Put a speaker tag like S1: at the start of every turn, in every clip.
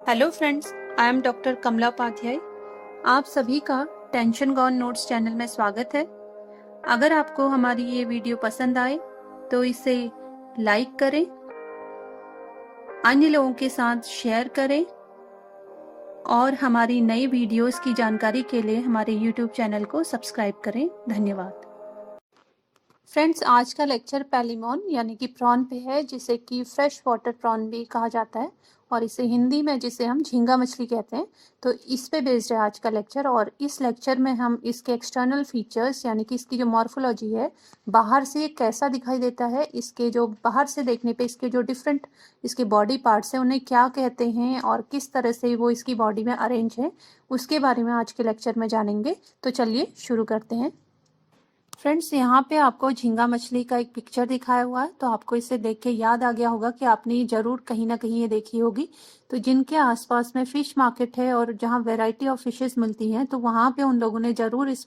S1: Hello friends, I am doctor Kamala Upadhyay. आप सभी का टेंशन गॉन नोट्स चैनल में स्वागत है। अगर आपको हमारी ये वीडियो पसंद आए तो इसे लाइक करें, अन्य लोगों के साथ शेयर करें और हमारी नई वीडियोस की जानकारी के लिए हमारे यूट्यूब चैनल को सब्सक्राइब करें। धन्यवाद। फ्रेंड्स, आज का लेक्चर पैलिमोन यानी कि प्रॉन पे है, जिसे कि फ्रेश वाटर प्रॉन भी कहा जाता है और इसे हिंदी में जिसे हम झींगा मछली कहते हैं। तो इस पे बेस्ड है आज का लेक्चर और इस लेक्चर में हम इसके एक्सटर्नल फीचर्स यानी कि इसकी जो मॉर्फोलॉजी है, बाहर से कैसा दिखाई देता है, इसके जो बाहर से देखने पे इसके जो डिफरेंट इसके बॉडी पार्ट्स हैं उन्हें क्या कहते हैं और किस तरह से वो इसकी बॉडी में अरेंज है, उसके बारे में आज के लेक्चर में जानेंगे। तो चलिए शुरू करते हैं। फ्रेंड्स, यहाँ पे आपको झींगा मछली का एक पिक्चर दिखाया हुआ है, तो आपको इसे देख के याद आ गया होगा कि आपने जरूर कहीं ना कहीं ये देखी होगी। तो जिनके आसपास में फिश मार्केट है और जहाँ वैरायटी ऑफ फिशेस मिलती हैं, तो वहाँ पे उन लोगों ने जरूर इस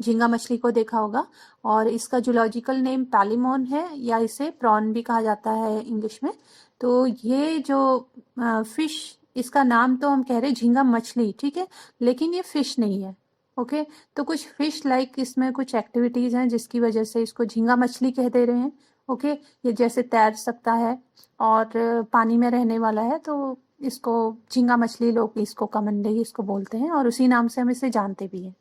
S1: झींगा मछली को देखा होगा। और इसका जूलॉजिकल नेम पैलिमोन है या इसे प्रॉन भी कहा जाता है इंग्लिश में। तो ये जो फिश, इसका नाम तो हम कह रहे हैं झींगा मछली, ठीक है, लेकिन ये फिश नहीं है। ओके, तो कुछ फिश लाइक इसमें कुछ एक्टिविटीज हैं जिसकी वजह से इसको झींगा मछली कह दे रहे हैं। ओके, ये जैसे तैर सकता है और पानी में रहने वाला है, तो इसको झींगा मछली लोग इसको कॉमनली इसको बोलते हैं और उसी नाम से हम इसे जानते भी हैं।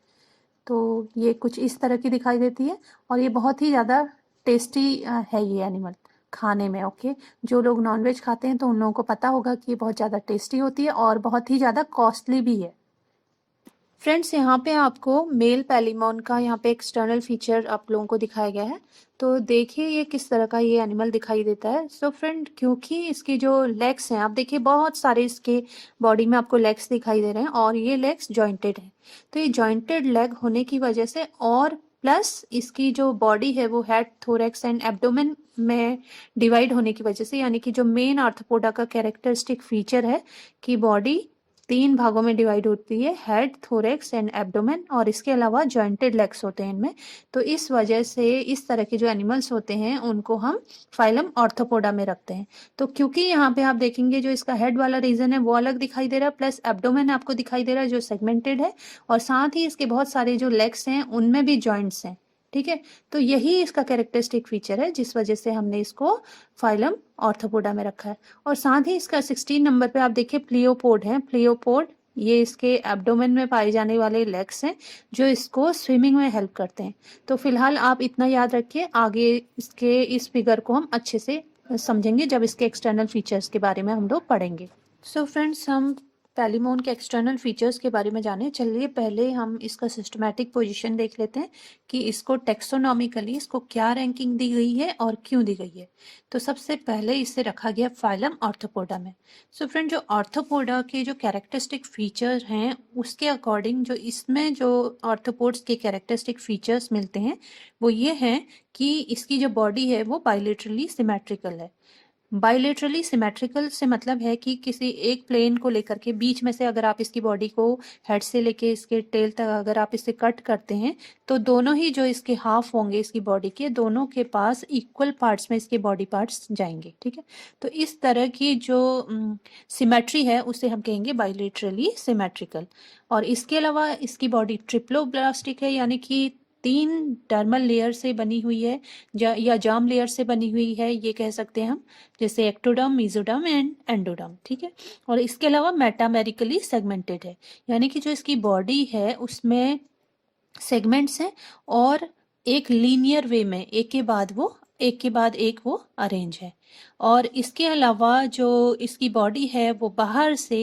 S1: तो ये कुछ इस तरह की दिखाई देती है और ये बहुत ही ज़्यादा टेस्टी है ये एनिमल खाने में। ओके, जो लोग नॉनवेज खाते हैं तो उन लोगों को पता होगा कि ये बहुत ज़्यादा टेस्टी होती है और बहुत ही ज़्यादा कॉस्टली भी है। फ्रेंड्स, यहाँ पे आपको मेल पैलिमोन का यहाँ पे एक्सटर्नल फीचर आप लोगों को दिखाया गया है। तो देखिए ये किस तरह का ये एनिमल दिखाई देता है। सो फ्रेंड, क्योंकि इसके जो लेग्स हैं, आप देखिए बहुत सारे इसके बॉडी में आपको लेग्स दिखाई दे रहे हैं और ये लेग्स जॉइंटेड हैं। तो ये जॉइंटेड लेग होने की वजह से और प्लस इसकी जो बॉडी है वो हेड, थोरैक्स एंड एब्डोमेन में डिवाइड होने की वजह से, यानी कि जो मेन आर्थ्रोपोडा का कैरेक्टरिस्टिक फीचर है कि बॉडी 3 भागों में डिवाइड होती है, हेड, थोरैक्स एंड एब्डोमेन, और इसके अलावा जॉइंटेड लेग्स होते हैं इनमें। तो इस वजह से इस तरह के जो एनिमल्स होते हैं उनको हम फाइलम ऑर्थोपोडा में रखते हैं। तो क्योंकि यहाँ पे आप देखेंगे जो इसका हेड वाला रीजन है वो अलग दिखाई दे रहा है, प्लस एब्डोमेन आपको दिखाई दे रहा है जो सेगमेंटेड है, और साथ ही इसके बहुत सारे जो लेग्स हैं उनमें भी जॉइंट्स हैं। ठीक है, तो यही इसका कैरेक्टरिस्टिक फीचर है जिस वजह से हमने इसको फाइलम ऑर्थोपोडा में रखा है। और साथ ही इसका 16 नंबर पे आप देखिए प्लियोपोड है। प्लियोपोड ये इसके एब्डोमेन में पाए जाने वाले लेग्स हैं जो इसको स्विमिंग में हेल्प करते हैं। तो फिलहाल आप इतना याद रखिए, आगे इसके इस फिगर को हम अच्छे से समझेंगे जब इसके एक्सटर्नल फीचर्स के बारे में हम लोग पढ़ेंगे। सो फ्रेंड्स, हम पैलिमोन के एक्सटर्नल फीचर्स के बारे में जाने। चलिए पहले हम इसका सिस्टमैटिक पोजीशन देख लेते हैं कि इसको टेक्सोनॉमिकली इसको क्या रैंकिंग दी गई है और क्यों दी गई है। तो सबसे पहले इसे रखा गया फाइलम ऑर्थोपोडा में। सो फ्रेंड, जो ऑर्थोपोडा के जो कैरेक्टरिस्टिक फीचर हैं उसके अकॉर्डिंग जो इसमें जो ऑर्थोपोड्स के कैरेक्टरिस्टिक फीचर्स मिलते हैं वो ये हैं कि इसकी जो बॉडी है वो बाइलेटरली सिमेट्रिकल है। बाइलेटरली सिमेट्रिकल से मतलब है कि किसी एक प्लेन को लेकर के बीच में से अगर आप इसकी बॉडी को हेड से लेके इसके टेल तक अगर आप इसे कट करते हैं तो दोनों ही जो इसके हाफ होंगे इसकी बॉडी के, दोनों के पास इक्वल पार्ट्स में इसके बॉडी पार्ट्स जाएंगे। ठीक है, तो इस तरह की जो सिमेट्री है उसे हम कहेंगे बाइलेटरली सिमेट्रिकल। और इसके अलावा इसकी बॉडी ट्रिप्लोब्लास्टिक है, यानी कि 3 डर्मल लेयर से बनी हुई है या जार्म लेयर से बनी हुई है, ये कह सकते हैं हम, जैसे एक्टोडर्म, मेसोडर्म एंड एंडोडर्म। ठीक है, और इसके अलावा मेटामेरिकली सेगमेंटेड है, यानी कि जो इसकी बॉडी है उसमें सेगमेंट्स हैं और एक लीनियर वे में एक के बाद एक वो अरेंज है। और इसके अलावा जो इसकी बॉडी है वो बाहर से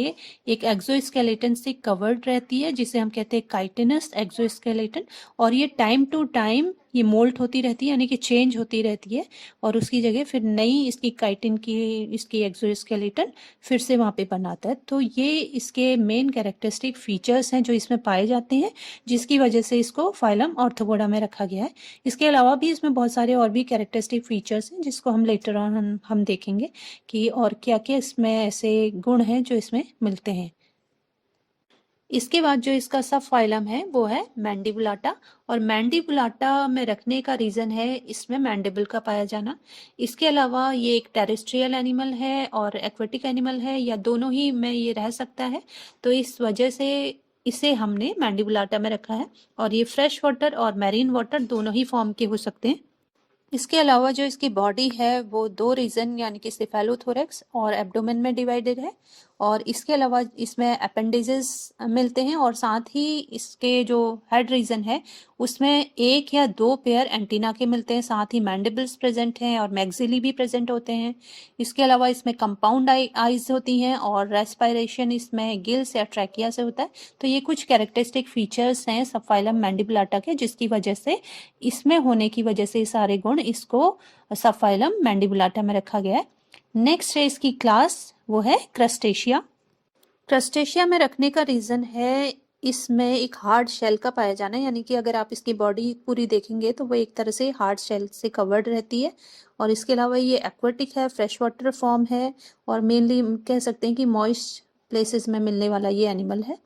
S1: एक एक्सोस्केलेटन से कवर्ड रहती है जिसे हम कहते हैं काइटिनस एक्सोस्केलेटन, और ये टाइम टू टाइम ये मोल्ट होती रहती है, यानी कि चेंज होती रहती है, और उसकी जगह फिर नई इसकी काइटिन की इसकी एक्सोस्केलेटन फिर से वहाँ पे बनाता है। तो ये इसके मेन कैरेक्टरिस्टिक फीचर्स हैं जो इसमें पाए जाते हैं, जिसकी वजह से इसको फाइलम ऑर्थोपोडा में रखा गया है। इसके अलावा भी इसमें बहुत सारे और भी कैरेक्टरिस्टिक फीचर्स हैं जिसको हम लेटर ऑन हम देखेंगे कि और क्या क्या इसमें ऐसे गुण हैं जो इसमें मिलते हैं। इसके बाद जो इसका सब फाइलम है वो है मैंडिबुलाटा, और मैंडिबुलाटा में रखने का रीज़न है इसमें मैंडिबल का पाया जाना। इसके अलावा ये एक टेरेस्ट्रियल एनिमल है और एक्वेटिक एनिमल है, या दोनों ही में ये रह सकता है, तो इस वजह से इसे हमने मैंडिबुलाटा में रखा है। और ये फ्रेश वाटर और मैरीन वाटर दोनों ही फॉर्म के हो सकते हैं। इसके अलावा जो इसकी बॉडी है वो दो रीजन यानी कि सेफेलोथोरैक्स और एब्डोमेन में डिवाइडेड है, और इसके अलावा इसमें अपेंडिजेस मिलते हैं, और साथ ही इसके जो हेड रीजन है उसमें एक या दो पेयर एंटीना के मिलते हैं, साथ ही मैंडिबल्स प्रेजेंट हैं और मैक्सिली भी प्रेजेंट होते हैं। इसके अलावा इसमें कंपाउंड आईज होती हैं और रेस्पिरेशन इसमें गिल्स या ट्रैकिया से होता है। तो ये कुछ कैरेक्टरिस्टिक फीचर्स हैं सबफाइलम मैंडिबुलाटा के, जिसकी वजह से इसमें होने की वजह से सारे गुण इसको सबफाइलम मैंडिबुलाटा में रखा गया है। नेक्स्ट है इसकी क्लास, वो है क्रस्टेशिया। क्रस्टेशिया में रखने का रीज़न है इसमें एक हार्ड शेल का पाया जाना है, यानी कि अगर आप इसकी बॉडी पूरी देखेंगे तो वो एक तरह से हार्ड शेल से कवर्ड रहती है। और इसके अलावा ये एक्वेटिक है, फ्रेश वाटर फॉर्म है, और मेनली कह सकते हैं कि मॉइस्ट प्लेसेस में मिलने वाला ये एनिमल है।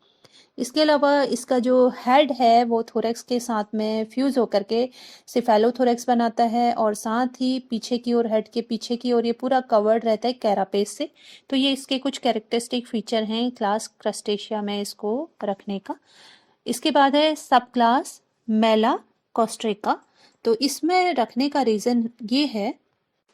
S1: इसके अलावा इसका जो हेड है वो थोरैक्स के साथ में फ्यूज होकर के सिफेलोथोरैक्स बनाता है, और साथ ही पीछे की ओर, हेड के पीछे की ओर ये पूरा कवर्ड रहता है कैरापेस से। तो ये इसके कुछ कैरेक्टरिस्टिक फीचर हैं क्लास क्रस्टेशिया में इसको रखने का। इसके बाद है सब क्लास मेला कोस्ट्रेका। तो इसमें रखने का रीज़न ये है,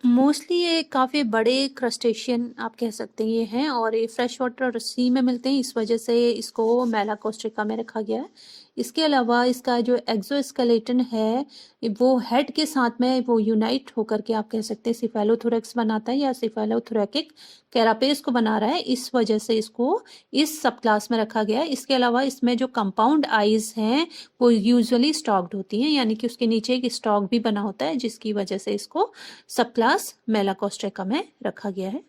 S1: मोस्टली ये काफ़ी बड़े क्रस्टेशियन आप कह सकते हैं ये हैं, और ये फ्रेश वाटर और सी में मिलते हैं, इस वजह से इसको मेला कोस्ट्रिका में रखा गया है। इसके अलावा इसका जो एक्सोस्केलेटन है वो हेड के साथ में वो यूनाइट होकर के आप कह सकते हैं सिफेलोथोरैक्स बनाता है, या सिफेलोथोरैकिक कैरापेस को बना रहा है, इस वजह से इसको इस सब क्लास में रखा गया है। इसके अलावा इसमें जो कंपाउंड आइज हैं वो यूजुअली स्टॉक्ड होती हैं, यानी कि उसके नीचे एक स्टॉक भी बना होता है, जिसकी वजह से इसको सब क्लास मेलाकोस्ट्रेका में रखा गया है।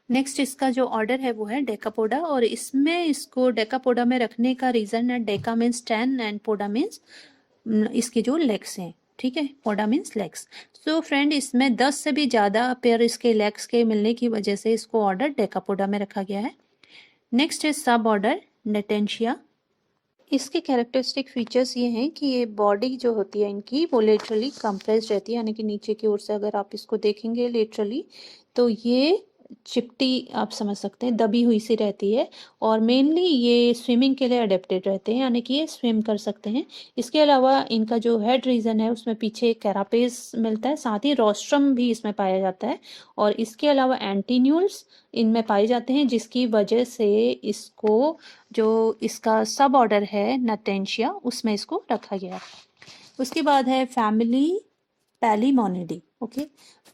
S1: नेक्स्ट इसका जो ऑर्डर है वो है डेकापोडा, और इसमें इसको डेकापोडा में रखने का रीज़न है Deka means 10 and poda means इसके जो लेग्स हैं, ठीक है, पोडा मीन्स लेग्स। सो फ्रेंड इसमें 10 से भी ज़्यादा पेयर इसके लेग्स के मिलने की वजह से इसको ऑर्डर डेकापोडा में रखा गया है। नेक्स्ट है सब ऑर्डर नेटेंशिया। इसके कैरेक्टरिस्टिक फीचर्स ये हैं कि ये बॉडी जो होती है इनकी वो लेटरली कंप्रेस्ड रहती है, यानी कि नीचे की ओर से अगर आप इसको देखेंगे लेटरली तो ये चिपटी आप समझ सकते हैं, दबी हुई सी रहती है, और मेनली ये स्विमिंग के लिए अडेप्टेड रहते हैं, यानी कि ये स्विम कर सकते हैं। इसके अलावा इनका जो हेड रीजन है उसमें पीछे कैरापेस मिलता है, साथ ही रोस्ट्रम भी इसमें पाया जाता है, और इसके अलावा एंटीन्यूल्स इनमें पाए जाते हैं, जिसकी वजह से इसको जो इसका सब ऑर्डर है नटेंशिया उसमें इसको रखा गया है। उसके बाद है फैमिली पैलीमोनिडी। ओके,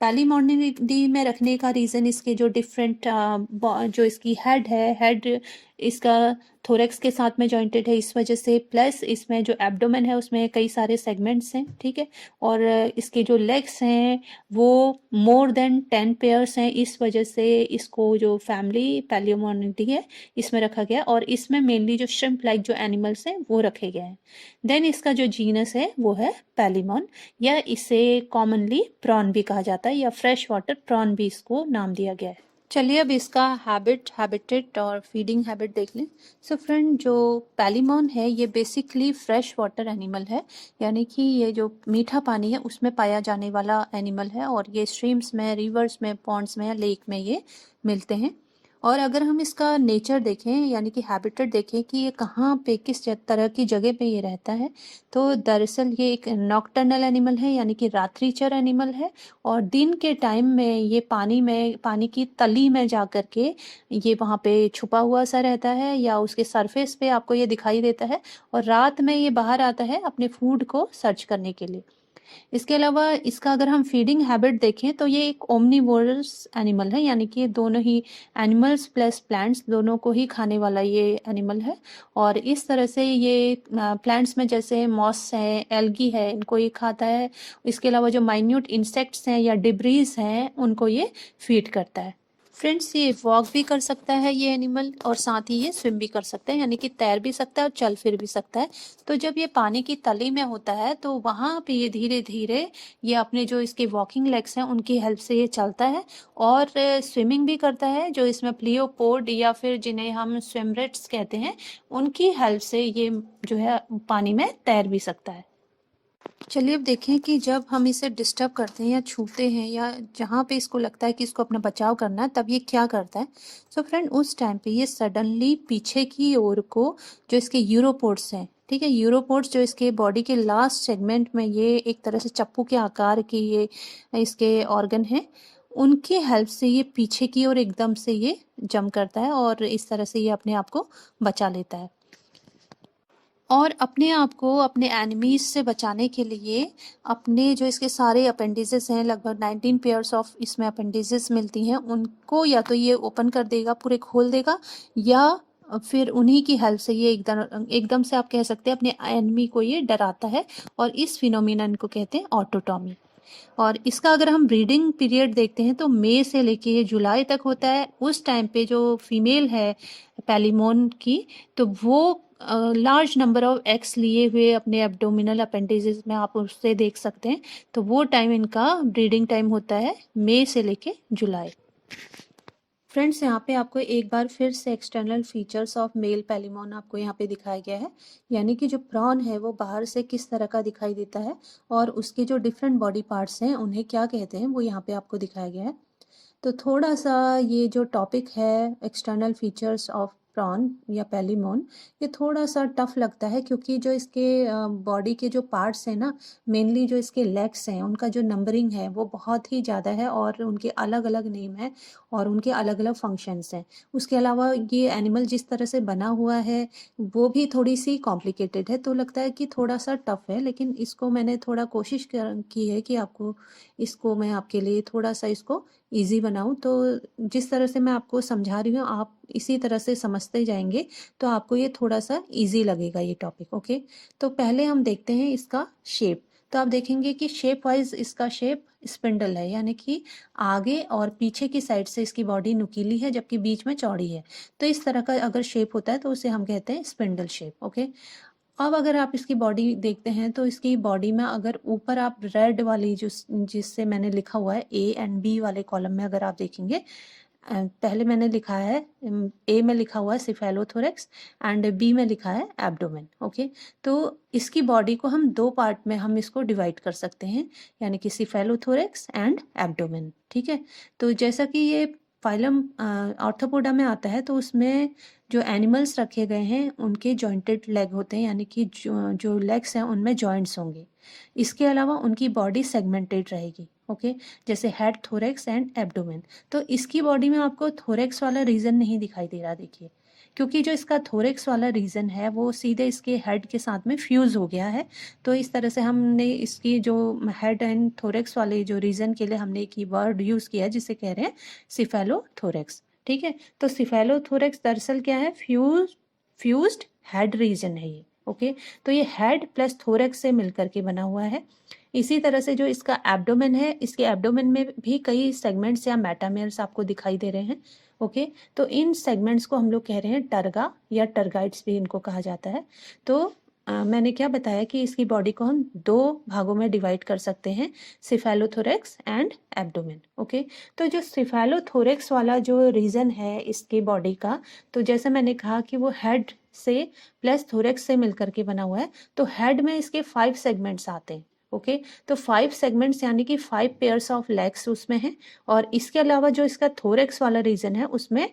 S1: पैलीमोनिडी में रखने का रीज़न इसके जो डिफरेंट जो इसकी हेड है, हेड इसका थोरैक्स के साथ में जॉइंटेड है इस वजह से, प्लस इसमें जो एब्डोमेन है उसमें कई सारे सेगमेंट्स हैं, ठीक है, और इसके जो लेग्स हैं वो मोर देन 10 पेयर्स हैं, इस वजह से इसको जो फैमिली पैलीमोनिडी है इसमें रखा गया, और इसमें मेनली जो श्रिम्प लाइक जो एनिमल्स हैं वो रखे गए हैं। देन इसका जो जीनस है वो है पैलीमोन, या इसे कॉमनली प्रॉन भी कहा जाता है, या फ्रेश वाटर प्रॉन भी इसको नाम दिया गया है। चलिए अब इसका हैबिटेट और फीडिंग हैबिट देख लें। सो फ्रेंड जो पैलीमोन है ये बेसिकली फ्रेश वाटर एनिमल है, यानी कि ये जो मीठा पानी है उसमें पाया जाने वाला एनिमल है, और ये स्ट्रीम्स में, रिवर्स में, पॉन्ड्स में या लेक में ये मिलते हैं। और अगर हम इसका नेचर देखें यानी कि हैबिटेट देखें कि ये कहाँ पे किस तरह की जगह पे ये रहता है, तो दरअसल ये एक नॉकटर्नल एनिमल है, यानी कि रात्रिचर एनिमल है, और दिन के टाइम में ये पानी की तली में जा कर के ये वहाँ पे छुपा हुआ सा रहता है, या उसके सरफेस पे आपको ये दिखाई देता है, और रात में ये बाहर आता है अपने फूड को सर्च करने के लिए। इसके अलावा इसका अगर हम फीडिंग हैबिट देखें तो ये एक ओमनीवोरस एनिमल है, यानी कि दोनों ही एनिमल्स प्लस प्लांट्स दोनों को ही खाने वाला ये एनिमल है, और इस तरह से ये प्लांट्स में जैसे मॉस है, एल्गी है, इनको ये खाता है। इसके अलावा जो माइन्यूट इंसेक्ट्स हैं या डिब्रीज हैं उनको ये फीड करता है। फ्रेंड्स, ये वॉक भी कर सकता है ये एनिमल, और साथ ही ये स्विम भी कर सकता है, यानी कि तैर भी सकता है और चल फिर भी सकता है। तो जब ये पानी की तली में होता है तो वहाँ पे ये धीरे धीरे ये अपने जो इसके वॉकिंग लेग्स हैं उनकी हेल्प से ये चलता है और स्विमिंग भी करता है। जो इसमें प्लियोपोड या फिर जिन्हें हम स्विमरेट्स कहते हैं, उनकी हेल्प से ये जो है पानी में तैर भी सकता है। चलिए अब देखें कि जब हम इसे डिस्टर्ब करते हैं या छूते हैं या जहाँ पे इसको लगता है कि इसको अपना बचाव करना है, तब ये क्या करता है। सो फ्रेंड, उस टाइम पे ये सडनली पीछे की ओर को जो इसके यूरोपोड्स हैं, ठीक है, यूरोपोड्स जो इसके बॉडी के लास्ट सेगमेंट में ये एक तरह से चप्पू के आकार की ये इसके ऑर्गन है, उनकी हेल्प से ये पीछे की ओर एकदम से ये जंप करता है और इस तरह से ये अपने आप को बचा लेता है। और अपने आप को अपने एनिमीज से बचाने के लिए अपने जो इसके सारे अपेंडिसेस हैं, लगभग 19 पेयर्स ऑफ इसमें अपेंडिसेस मिलती हैं, उनको या तो ये ओपन कर देगा, पूरे खोल देगा, या फिर उन्हीं की हेल्प से ये एकदम एकदम से आप कह सकते हैं अपने एनिमी को ये डराता है, और इस फिनोमिनन को कहते हैं ऑटोटॉमी। और इसका अगर हम ब्रीडिंग पीरियड देखते हैं तो मई से लेके जुलाई तक होता है। उस टाइम पे जो फीमेल है पैलीमोन की, तो वो लार्ज नंबर ऑफ एग्स लिए हुए अपने एब्डोमिनल अपेंडिसेस में आप उससे देख सकते हैं। तो वो टाइम इनका ब्रीडिंग टाइम होता है मई से लेके जुलाई। फ्रेंड्स, यहाँ पे आपको एक बार फिर से external features of male Palaemon आपको यहाँ पे दिखाया गया है, यानी कि जो प्रॉन है वो बाहर से किस तरह का दिखाई देता है और उसके जो डिफरेंट बॉडी पार्ट्स हैं उन्हें क्या कहते हैं वो यहाँ पे आपको दिखाया गया है। तो थोड़ा सा ये जो टॉपिक है एक्सटर्नल फीचर्स ऑफ प्रॉन या पैलीमोन, ये थोड़ा सा टफ लगता है क्योंकि जो इसके बॉडी के जो पार्ट्स हैं ना, मेनली जो इसके लेग्स हैं उनका जो नंबरिंग है वो बहुत ही ज़्यादा है और उनके अलग अलग नेम है और उनके अलग अलग फंक्शंस हैं। उसके अलावा ये एनिमल जिस तरह से बना हुआ है वो भी थोड़ी सी कॉम्प्लिकेटेड है, तो लगता है कि थोड़ा सा टफ है, लेकिन इसको मैंने थोड़ा कोशिश की है कि आपको इसको मैं आपके लिए थोड़ा सा इसको ईजी बनाऊं। तो जिस तरह से मैं आपको समझा रही हूँ आप इसी तरह से समझते जाएंगे तो आपको ये थोड़ा सा ईजी लगेगा ये टॉपिक। ओके, तो पहले हम देखते हैं इसका शेप। तो आप देखेंगे कि शेप वाइज इसका शेप स्पिंडल है, यानी कि आगे और पीछे की साइड से इसकी बॉडी नुकीली है जबकि बीच में चौड़ी है। तो इस तरह का अगर शेप होता है तो उसे हम कहते हैं स्पिंडल शेप। ओके, अब अगर आप इसकी बॉडी देखते हैं तो इसकी बॉडी में अगर ऊपर आप रेड वाली जो जिससे मैंने लिखा हुआ है ए एंड बी वाले कॉलम में अगर आप देखेंगे, पहले मैंने लिखा है ए में लिखा हुआ है सिफेलोथोरेक्स एंड बी में लिखा है एब्डोमेन। ओके, तो इसकी बॉडी को हम दो पार्ट में हम इसको डिवाइड कर सकते हैं, यानी कि सिफेलोथोरेक्स एंड एब्डोमेन। ठीक है, तो जैसा कि ये फाइलम ऑर्थोपोडा में आता है तो उसमें जो एनिमल्स रखे गए हैं उनके जॉइंटेड लेग होते हैं, यानी कि जो लेग्स हैं उनमें जॉइंट्स होंगे। इसके अलावा उनकी बॉडी सेगमेंटेड रहेगी। ओके, जैसे हेड, थोरेक्स एंड एब्डोमेन। तो इसकी बॉडी में आपको थोरेक्स वाला रीजन नहीं दिखाई दे रहा, देखिए, क्योंकि जो इसका थोरेक्स वाला रीजन है वो सीधे इसके हेड के साथ में फ्यूज हो गया है। तो इस तरह से हमने इसकी जो हेड एंड थोरेक्स वाले जो रीजन के लिए हमने एक वर्ड यूज किया है जिसे कह रहे हैं सिफेलोथोरेक्स। ठीक है, तो सिफेलोथोरेक्स दरअसल क्या है, फ्यूज्ड हेड रीजन है ये। ओके, तो ये हेड प्लस थोरेक्स से मिलकर के बना हुआ है। इसी तरह से जो इसका एब्डोमेन है, इसके एब्डोमेन में भी कई सेगमेंट्स या मेटामेयर्स आपको दिखाई दे रहे हैं। ओके, तो इन सेगमेंट्स को हम लोग कह रहे हैं टर्गा या टर्गाइड्स भी इनको कहा जाता है। तो मैंने क्या बताया कि इसकी बॉडी को हम दो भागों में डिवाइड कर सकते हैं, सिफेलोथोरेक्स एंड एब्डोमेन। ओके, तो जो सिफेलोथोरेक्स वाला जो रीजन है इसकी बॉडी का, तो जैसे मैंने कहा कि वो हेड से प्लस थोरेक्स से मिलकर के बना हुआ है, तो हेड में इसके 5 सेगमेंट्स आते हैं। ओके, तो 5 सेगमेंट्स यानी कि 5 पेयर्स ऑफ लेग्स उसमें है, और इसके अलावा जो इसका थोरेक्स वाला रीजन है उसमें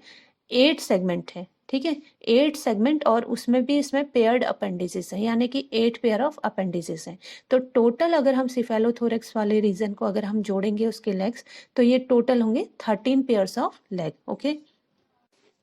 S1: 8 सेगमेंट है। ठीक है, 8 सेगमेंट, और उसमें भी इसमें पेयर्ड अपेंडिसेस है, यानी कि 8 पेयर ऑफ अपेंडिसेस हैं। तो टोटल अगर हम सिफेलोथोरेक्स वाले रीजन को अगर हम जोड़ेंगे उसके लेग्स, तो ये टोटल होंगे 13 पेयर्स ऑफ लेग। ओके,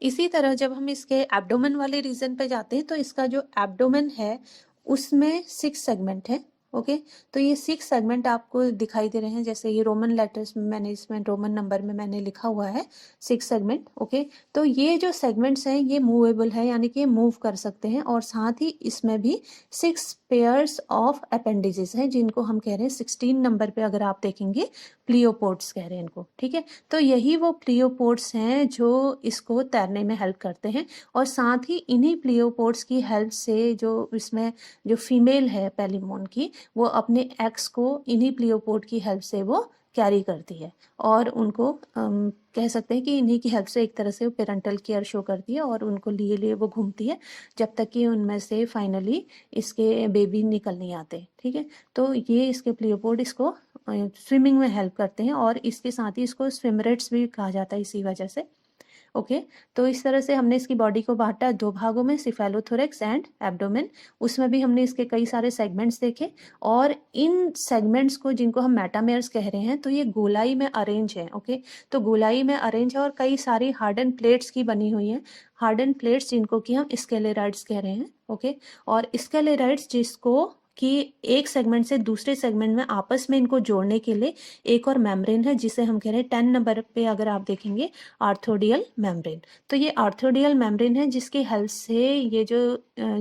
S1: इसी तरह जब हम इसके एब्डोमेन वाले रीजन पे जाते हैं तो इसका जो एब्डोमेन है उसमें 6 सेगमेंट है। ओके। तो ये 6 सेगमेंट आपको दिखाई दे रहे हैं, जैसे ये रोमन लेटर्स में मैंने, इसमें रोमन नंबर में मैंने लिखा हुआ है 6 सेगमेंट। ओके। तो ये जो सेगमेंट्स हैं ये मूवेबल है, यानी कि ये मूव कर सकते हैं, और साथ ही इसमें भी 6 पेयर्स ऑफ अपेंडिजेस हैं, जिनको हम कह रहे हैं 16 नंबर पे अगर आप देखेंगे प्लियोपोड्स कह रहे हैं इनको। ठीक है। तो यही वो प्लियोपोड्स हैं जो इसको तैरने में हेल्प करते हैं, और साथ ही इन्हीं प्लियोपोड्स की हेल्प से जो इसमें जो फीमेल है पेलिमोन की, वो अपने एग्स को इन्हीं प्लियोपोड की हेल्प से वो कैरी करती है, और उनको कह सकते हैं कि इन्हीं की हेल्प से एक तरह से वो पेरेंटल केयर शो करती है, और उनको लिए लिए वो घूमती है जब तक कि उनमें से फाइनली इसके बेबी निकल नहीं आते। ठीक है। तो ये इसके प्लियोपोड इसको स्विमिंग में हेल्प करते हैं, और इसके साथ ही इसको स्विमरेट्स भी कहा जाता है इसी वजह से। ओके। तो इस तरह से हमने इसकी बॉडी को बांटा 2 भागों में, सिफेलोथोरेक्स एंड एब्डोमेन। उसमें भी हमने इसके कई सारे सेगमेंट्स देखे, और इन सेगमेंट्स को, जिनको हम मेटामेयर्स कह रहे हैं, तो ये गोलाई में अरेंज है। ओके। तो गोलाई में अरेंज है, और कई सारी हार्डन प्लेट्स की बनी हुई हैं, हार्डन प्लेट्स जिनको कि हम स्केलेराइड्स कह रहे हैं। ओके। और स्केलेराइड्स जिसको कि एक सेगमेंट से दूसरे सेगमेंट में आपस में इनको जोड़ने के लिए एक और मेम्ब्रेन है, जिसे हम कह रहे हैं 10 नंबर पे अगर आप देखेंगे आर्थोडियल मेम्ब्रेन। तो ये आर्थोडियल मेम्ब्रेन है जिसकी हेल्प से ये जो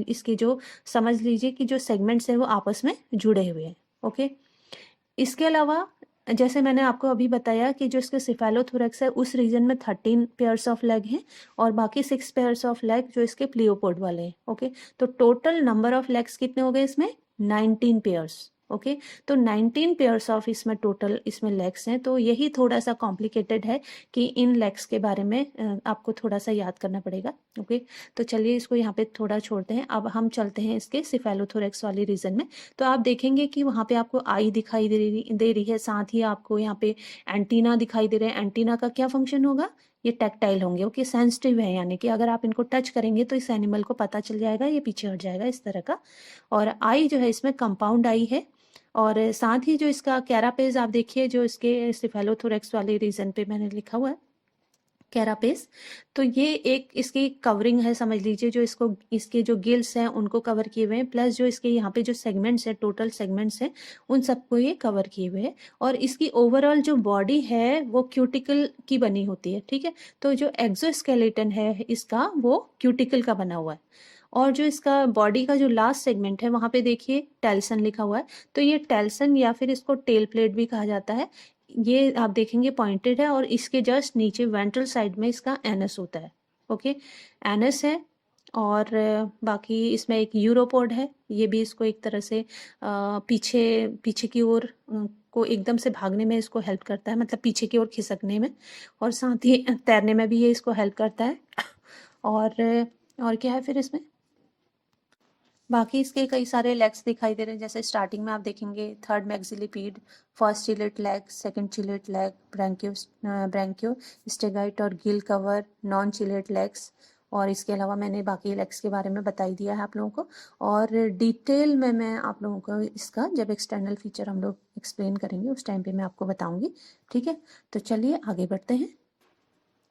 S1: इसके जो समझ लीजिए कि जो सेगमेंट्स हैं वो आपस में जुड़े हुए हैं। ओके। इसके अलावा जैसे मैंने आपको अभी बताया कि जो इसके सिफेलोथोरेक्स है उस रीजन में 13 पेयर्स ऑफ लेग हैं, और बाकी 6 पेयर्स ऑफ लेग जो इसके प्लियोपोड वाले हैं। ओके। तो टोटल नंबर ऑफ लेग्स कितने हो गए इसमें? 19 पेयर्स। ओके। तो 19 पेयर्स ऑफ इसमें टोटल इसमें लेग्स हैं। तो यही थोड़ा सा कॉम्प्लिकेटेड है कि इन लेग्स के बारे में आपको थोड़ा सा याद करना पड़ेगा। ओके। तो चलिए इसको यहाँ पे थोड़ा छोड़ते हैं, अब हम चलते हैं इसके सिफेलोथोरेक्स वाली रीजन में। तो आप देखेंगे कि वहाँ पे आपको आई दिखाई दे रही है, साथ ही आपको यहाँ पे एंटीना दिखाई दे रहे हैं। एंटीना का क्या फंक्शन होगा? ये टैक्टाइल होंगे। ओके। सेंसिटिव है, यानी कि अगर आप इनको टच करेंगे तो इस एनिमल को पता चल जाएगा, ये पीछे हट जाएगा, इस तरह का। और आई जो है इसमें कंपाउंड आई है, और साथ ही जो इसका कैरापेज आप देखिए, जो इसके सिफेलोथोरेक्स वाले रीजन पे मैंने लिखा हुआ है कैरापेस, तो ये एक इसकी कवरिंग है समझ लीजिए, जो इसको इसके जो गिल्स हैं उनको कवर किए हुए हैं, प्लस जो इसके यहाँ पे जो सेगमेंट्स हैं, टोटल सेगमेंट्स हैं, उन सबको ये कवर किए हुए हैं। और इसकी ओवरऑल जो बॉडी है वो क्यूटिकल की बनी होती है। ठीक है। तो जो एक्सोस्केलेटन है इसका वो क्यूटिकल का बना हुआ है, और जो इसका बॉडी का जो लास्ट सेगमेंट है वहाँ पे देखिए टेल्सन लिखा हुआ है। तो ये टेल्सन या फिर इसको टेल प्लेट भी कहा जाता है, ये आप देखेंगे पॉइंटेड है, और इसके जस्ट नीचे वेंट्रल साइड में इसका एनस होता है। ओके। एनस है, और बाकी इसमें एक यूरोपोड है, ये भी इसको एक तरह से पीछे पीछे की ओर को एकदम से भागने में इसको हेल्प करता है, मतलब पीछे की ओर खिसकने में, और साथ ही तैरने में भी ये इसको हेल्प करता है। और क्या है फिर इसमें? बाकी इसके कई सारे लेग्स दिखाई दे रहे हैं, जैसे स्टार्टिंग में आप देखेंगे 3rd maxilliped, first chelate leg, second chelate leg, branchiostegite और gill cover, non chelate legs. और इसके अलावा मैंने बाकी लेग्स के बारे में बता ही दिया है आप लोगों को, और डिटेल में मैं आप लोगों को इसका जब एक्सटर्नल फीचर हम लोग एक्सप्लेन करेंगे उस टाइम पे मैं आपको बताऊंगी। ठीक है। तो चलिए आगे बढ़ते हैं।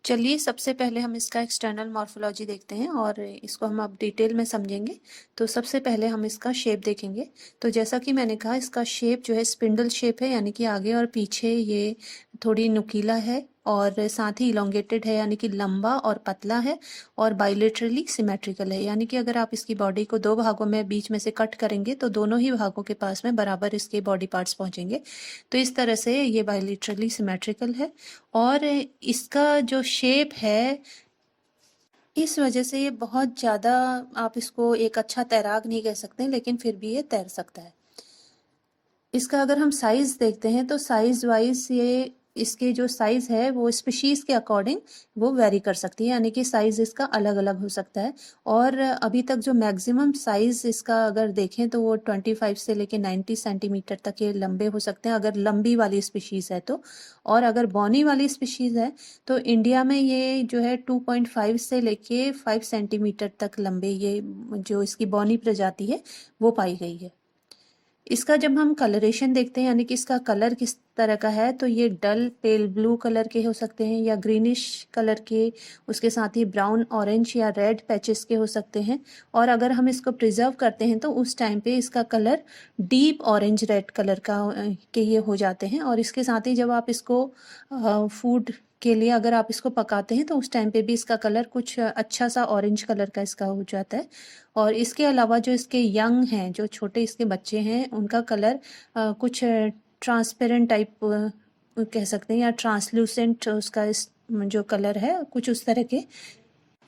S1: चलिए सबसे पहले हम इसका एक्सटर्नल मॉर्फोलॉजी देखते हैं, और इसको हम अब डिटेल में समझेंगे। तो सबसे पहले हम इसका शेप देखेंगे। तो जैसा कि मैंने कहा, इसका शेप जो है स्पिंडल शेप है, यानी कि आगे और पीछे ये थोड़ी नुकीला है, और साथ ही इलोंगेटेड है, यानी कि लंबा और पतला है, और बाइलेटरली सिमेट्रिकल है, यानी कि अगर आप इसकी बॉडी को 2 भागों में बीच में से कट करेंगे तो दोनों ही भागों के पास में बराबर इसके बॉडी पार्ट्स पहुंचेंगे। तो इस तरह से ये बाइलेटरली सिमेट्रिकल है, और इसका जो शेप है, इस वजह से ये बहुत ज़्यादा, आप इसको एक अच्छा तैराक नहीं कह सकते, लेकिन फिर भी ये तैर सकता है। इसका अगर हम साइज़ देखते हैं तो साइज़ वाइज ये, इसके जो साइज़ है वो स्पीशीज़ के अकॉर्डिंग वो वेरी कर सकती है, यानी कि साइज़ इसका अलग अलग हो सकता है। और अभी तक जो मैक्सिमम साइज़ इसका अगर देखें तो वो 25 से लेके 90 सेंटीमीटर तक ये लंबे हो सकते हैं, अगर लंबी वाली स्पीशीज़ है तो। और अगर बॉनी वाली स्पीशीज़ है तो इंडिया में ये जो है 2.5 से लेके 5 सेंटीमीटर तक लंबे, ये जो इसकी बॉनी प्रजाति है वो पाई गई है। इसका जब हम कलरेशन देखते हैं यानी कि इसका कलर किस तरह का है, तो ये डल पेल ब्लू कलर के हो सकते हैं या ग्रीनिश कलर के, उसके साथ ही ब्राउन ऑरेंज या रेड पैचेस के हो सकते हैं। और अगर हम इसको प्रिजर्व करते हैं तो उस टाइम पे इसका colour deep orange red colour का के ये हो जाते हैं। और इसके साथ ही जब आप इसको फूड के लिए अगर आप इसको पकाते हैं तो उस टाइम पे भी इसका कलर कुछ अच्छा सा ऑरेंज कलर का इसका हो जाता है। और इसके अलावा जो इसके यंग हैं, जो छोटे इसके बच्चे हैं, उनका कलर कुछ ट्रांसपेरेंट टाइप कह सकते हैं या ट्रांसलूसेंट उसका जो कलर है कुछ उस तरह के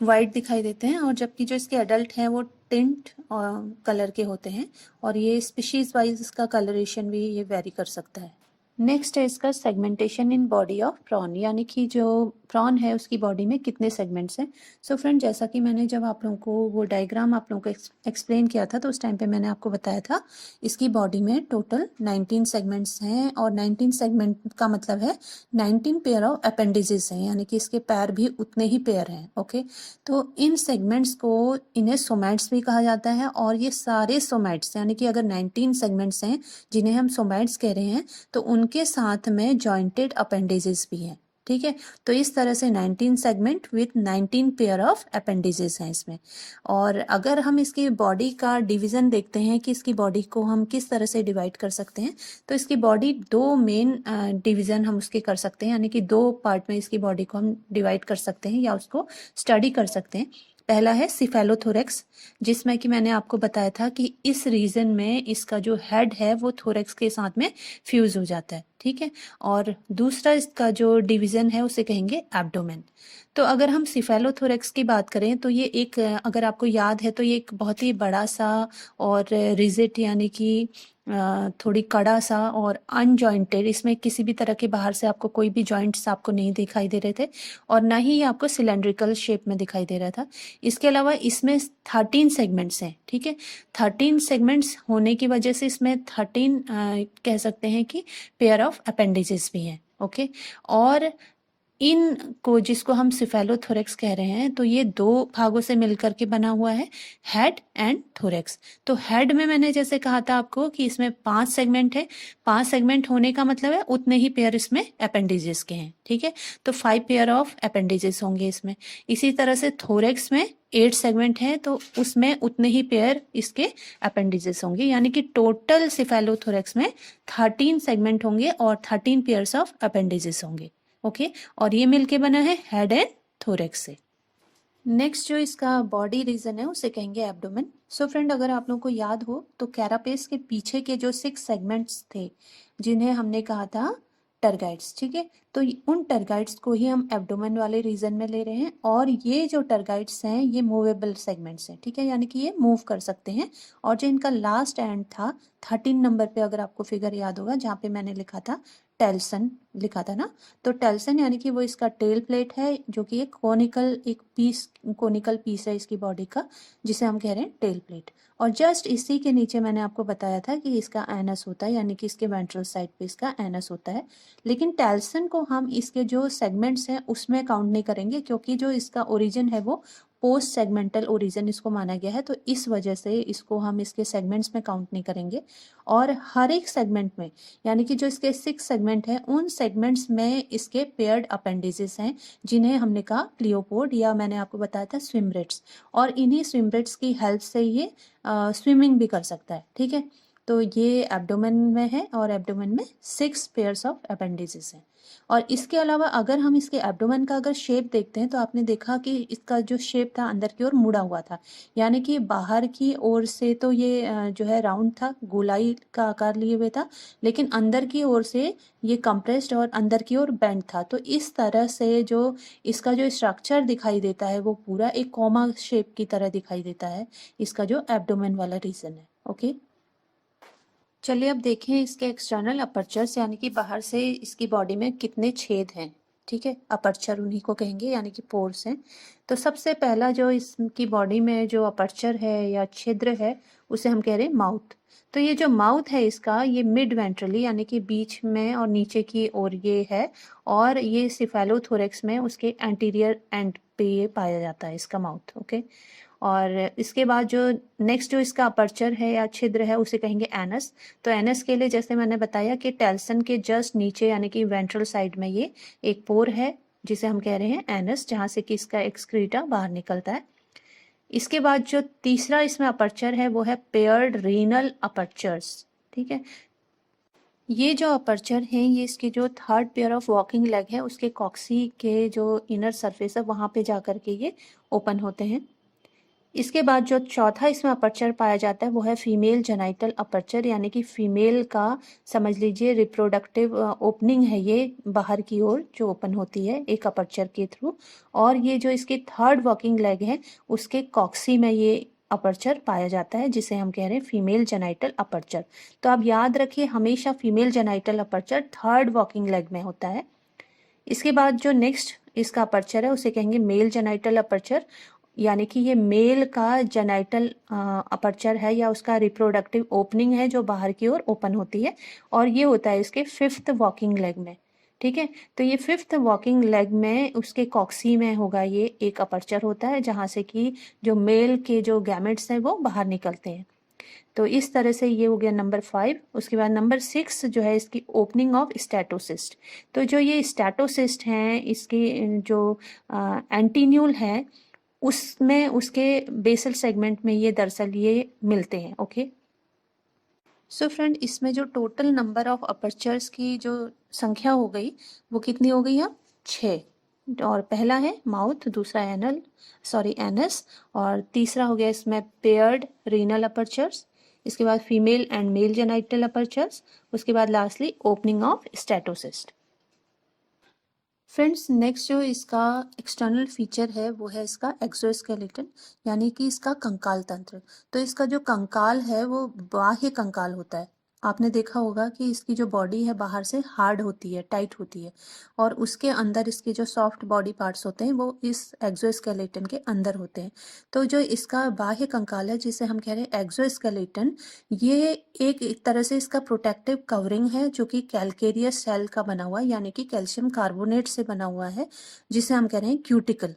S1: वाइट दिखाई देते हैं। और जबकि जो इसके एडल्ट हैं वो टिंट कलर के होते हैं। और ये स्पीशीज वाइज इसका कलरेशन भी ये वेरी कर सकता है। नेक्स्ट है इसका segmentation in body of prawn, यानी कि जो प्रॉन है उसकी बॉडी में कितने सेगमेंट्स हैं। सो फ्रेंड, जैसा कि मैंने जब आप लोगों को वो डायग्राम आप लोगों को एक्सप्लेन किया था तो उस टाइम पे मैंने आपको बताया था इसकी बॉडी में टोटल 19 सेगमेंट्स हैं। और 19 सेगमेंट का मतलब है 19 पेयर ऑफ अपेंडिजेस हैं, यानी कि इसके पैर भी उतने ही पेयर हैं। ओके, तो इन सेगमेंट्स को इन्हें सोमैट्स भी कहा जाता है। और ये सारे सोमैट्स, यानी कि अगर 19 सेगमेंट्स हैं जिन्हें हम सोमैट्स कह रहे हैं, तो उनके साथ में जॉइंटेड अपेंडिजेस भी हैं। ठीक है, तो इस तरह से 19 segment with 19 pair of appendages हैं इसमें। और अगर हम इसकी बॉडी का डिवीज़न देखते हैं कि इसकी बॉडी को हम किस तरह से डिवाइड कर सकते हैं, तो इसकी बॉडी दो मेन डिवीज़न हम उसके कर सकते हैं, यानी कि दो पार्ट में इसकी बॉडी को हम डिवाइड कर सकते हैं या उसको स्टडी कर सकते हैं। पहला है सिफेलोथोरेक्स, जिसमें कि मैंने आपको बताया था कि इस रीजन में इसका जो हेड है वो थोरेक्स के साथ में फ्यूज हो जाता है। ठीक है, और दूसरा इसका जो डिवीजन है उसे कहेंगे एब्डोमेन। तो अगर हम सिफेलोथोरेक्स की बात करें तो ये एक, अगर आपको याद है तो ये एक बहुत ही बड़ा सा और रिजिड, यानी कि थोड़ी कड़ा सा और अनजॉइंटेड, इसमें किसी भी तरह के बाहर से आपको कोई भी जॉइंट्स आपको नहीं दिखाई दे रहे थे और ना ही ये आपको सिलेंड्रिकल शेप में दिखाई दे रहा था। इसके अलावा इसमें 13 सेगमेंट्स हैं। ठीक है, 13 सेगमेंट्स होने की वजह से इसमें 13 कह सकते हैं कि पेयर ऑफ अपेंडिजेस भी हैं। ओके, और इन को, जिसको हम सिफेलोथोरेक्स कह रहे हैं, तो ये दो भागों से मिलकर के बना हुआ है, हेड एंड थोरेक्स। तो हेड में मैंने जैसे कहा था आपको कि इसमें 5 सेगमेंट है। 5 सेगमेंट होने का मतलब है उतने ही पेयर इसमें अपेंडिजेस के हैं। ठीक है, तो 5 पेयर ऑफ अपेंडिजेस होंगे इसमें। इसी तरह से थोरेक्स में 8 सेगमेंट है तो उसमें उतने ही पेयर इसके अपेंडिजेस होंगे, यानी कि टोटल सिफेलोथोरेक्स में 13 सेगमेंट होंगे और 13 पेयर्स ऑफ अपेंडिजेस होंगे। ओके, और ये मिलके बना है हेड एंड थोरेक्स से। नेक्स्ट जो इसका बॉडी रीजन है उसे कहेंगे एब्डोमेन। सो फ्रेंड, अगर आप लोगों को याद हो तो कैरापेस के पीछे के जो 6 सेगमेंट्स थे जिन्हें हमने कहा था टरगाइड्स, ठीक है, तो उन टरगाइड्स को ही हम एब्डोमेन वाले रीजन में ले रहे हैं। और ये जो टरगाइड्स हैं ये मूवेबल सेगमेंट्स हैं। ठीक है, यानी कि ये मूव कर सकते हैं। और जो इनका लास्ट एंड था 13 नंबर पे, अगर आपको फिगर याद होगा जहाँ पे मैंने लिखा था टेल्सन लिखा था ना, तो टेल्सन यानी कि वो इसका टेल प्लेट है, जो कि एक कोनिकल पीस है इसकी बॉडी का, जिसे हम कह रहे हैं टेल प्लेट। और जस्ट इसी के नीचे मैंने आपको बताया था कि इसका एनस होता है, यानी कि इसके वेंट्रल साइड पे इसका एनस होता है। लेकिन टेल्सन को हम इसके जो सेगमेंट्स हैं उसमें काउंट नहीं करेंगे, क्योंकि जो इसका ओरिजिन है वो पोस्ट सेगमेंटल ओरिजिन इसको माना गया है, तो इस वजह से इसको हम इसके सेगमेंट्स में काउंट नहीं करेंगे। और हर एक सेगमेंट में, यानी कि जो इसके 6 सेगमेंट हैं, उन सेगमेंट्स में इसके पेयर्ड अपेंडिजेस हैं, जिन्हें हमने कहा क्लियोपोड, या मैंने आपको बताया था स्विमरेट्स। और इन्हीं स्विमरेट्स की हेल्प से ये स्विमिंग भी कर सकता है। ठीक है, तो ये एब्डोमेन में है और एब्डोमेन में 6 पेयर्स ऑफ अपेंडिजेस हैं। और इसके अलावा अगर हम इसके एब्डोमेन का अगर शेप देखते हैं तो आपने देखा कि इसका जो शेप था अंदर की ओर मुड़ा हुआ था, यानी कि बाहर की ओर से तो ये जो है राउंड था, गोलाई का आकार लिए हुए था, लेकिन अंदर की ओर से ये कंप्रेस्ड और अंदर की ओर बेंड था। तो इस तरह से जो इसका जो स्ट्रक्चर दिखाई देता है वो पूरा एक कॉमा शेप की तरह दिखाई देता है, इसका जो एब्डोमेन वाला रीजन है। ओके, चलिए अब देखें इसके एक्सटर्नल अपर्चर्स, यानी कि बाहर से इसकी बॉडी में कितने छेद हैं। ठीक है, अपर्चर उन्हीं को कहेंगे, यानी कि पोर्स हैं। तो सबसे पहला जो इसकी बॉडी में जो अपर्चर है या छिद्र है उसे हम कह रहे हैं माउथ। तो ये जो माउथ है इसका, ये मिड वेंट्रली यानी कि बीच में और नीचे की ओर ये है, और ये सिफेलोथोरेक्स में उसके एंटीरियर एंड पे ये पाया जाता है इसका माउथ। ओके, और इसके बाद जो नेक्स्ट जो इसका अपर्चर है या छिद्र है उसे कहेंगे एनस। तो एनस के लिए जैसे मैंने बताया कि टेल्सन के जस्ट नीचे यानी कि वेंट्रल साइड में ये एक पोर है जिसे हम कह रहे हैं एनस, जहाँ से कि इसका एक्सक्रीटा बाहर निकलता है। इसके बाद जो तीसरा इसमें अपर्चर है वो है पेयर्ड रीनल अपर्चर्स। ठीक है, ये जो अपर्चर हैं ये इसके जो third pair of walking leg है उसके कॉक्सी के जो इनर सरफेस है वहाँ पे जा कर के ये ओपन होते हैं। इसके बाद जो चौथा इसमें अपर्चर पाया जाता है वो है फीमेल जेनाइटल अपर्चर, यानी कि फीमेल का समझ लीजिए रिप्रोडक्टिव ओपनिंग है ये बाहर की ओर जो ओपन होती है एक अपर्चर के थ्रू। और ये जो इसकी थर्ड वॉकिंग लेग है उसके कॉक्सी में ये अपर्चर पाया जाता है जिसे हम कह रहे हैं फीमेल जेनाइटल अपर्चर। तो आप याद रखिए हमेशा female genital aperture third walking leg में होता है। इसके बाद जो नेक्स्ट इसका अपर्चर है उसे कहेंगे मेल जेनाइटल अपर्चर, यानी कि ये मेल का जेनाइटल अपर्चर है या उसका रिप्रोडक्टिव ओपनिंग है जो बाहर की ओर ओपन होती है, और ये होता है इसके फिफ्थ वॉकिंग लेग में। ठीक है, तो ये फिफ्थ वॉकिंग लेग में उसके कॉक्सी में होगा ये एक अपर्चर होता है जहाँ से कि जो मेल के जो गैमेट्स हैं वो बाहर निकलते हैं। तो इस तरह से ये हो गया नंबर 5। उसके बाद नंबर 6 जो है इसकी ओपनिंग ऑफ स्टैटोसिस्ट। तो जो ये स्टैटोसिस्ट हैं इसकी जो एंटीन्यूल है उसमें उसके बेसल सेगमेंट में ये दरअसल ये मिलते हैं। ओके, सो फ्रेंड इसमें जो टोटल नंबर ऑफ अपर्चर्स की जो संख्या हो गई वो कितनी हो गई है? 6। और पहला है माउथ, दूसरा एनस, और तीसरा हो गया इसमें पेयर्ड रीनल अपर्चर्स, इसके बाद female and mail genital apertures, उसके बाद lastly opening of statocyst. Friends next जो इसका एक्सटर्नल फीचर है वो है इसका एक्सोस्केलेटन, यानी कि इसका कंकाल तंत्र। तो इसका जो कंकाल है वो बाह्य कंकाल होता है। आपने देखा होगा कि इसकी जो बॉडी है बाहर से हार्ड होती है, टाइट होती है, और उसके अंदर इसके जो सॉफ्ट बॉडी पार्ट्स होते हैं वो इस एक्सोस्केलेटन के अंदर होते हैं। तो जो इसका बाह्य कंकाल है जिसे हम कह रहे हैं एक्सोस्केलेटन, ये एक तरह से इसका प्रोटेक्टिव कवरिंग है जो कि कैल्केरियस सेल का बना हुआ है, यानी कि कैल्शियम कार्बोनेट से बना हुआ है, जिसे हम कह रहे हैं क्यूटिकल।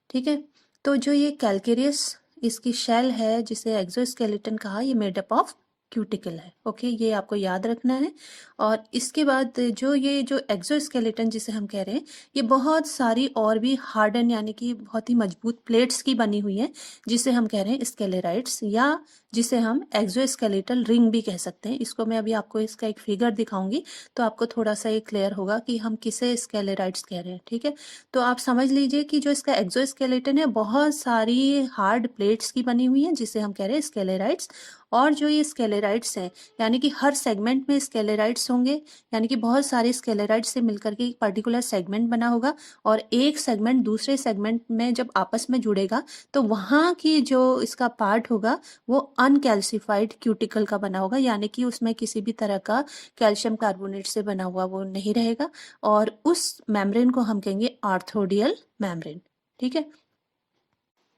S1: ठीक है, तो जो ये कैल्केरियस इसकी शेल है जिसे एक्सोस्केलेटन कहा, ये मेडअप ऑफ क्यूटिकल है। ओके, ये आपको याद रखना है। और इसके बाद जो ये जो एक्सोस्केलेटन जिसे हम कह रहे हैं ये बहुत सारी और भी हार्डन यानी कि बहुत ही मजबूत प्लेट्स की बनी हुई है जिसे हम कह रहे हैं स्केलेराइड्स, या जिसे हम एक्सोस्केलेटल रिंग भी कह सकते हैं। इसको मैं अभी आपको इसका एक फिगर दिखाऊंगी तो आपको थोड़ा सा ये क्लियर होगा कि हम किसे स्केलेराइड्स कह रहे हैं। ठीक है, तो आप समझ लीजिए कि जो इसका एक्सोस्केलेटन है बहुत सारी हार्ड प्लेट्स की बनी हुई है जिसे हम कह रहे हैं स्केलेराइड्स। और जो ये स्केलेराइड्स हैं यानी कि हर सेगमेंट में स्केलेराइड्स होंगे, यानी कि बहुत सारे स्केलेराइड्स से मिलकर के एक पर्टिकुलर सेगमेंट बना होगा, और एक सेगमेंट दूसरे सेगमेंट में जब आपस में जुड़ेगा तो वहाँ की जो इसका पार्ट होगा वो अनकैल्सिफाइड क्यूटिकल का बना होगा, यानी कि उसमें किसी भी तरह का कैल्शियम कार्बोनेट से बना हुआ वो नहीं रहेगा, और उस मेम्ब्रेन को हम कहेंगे आर्थोडियल मेम्ब्रेन। ठीक है,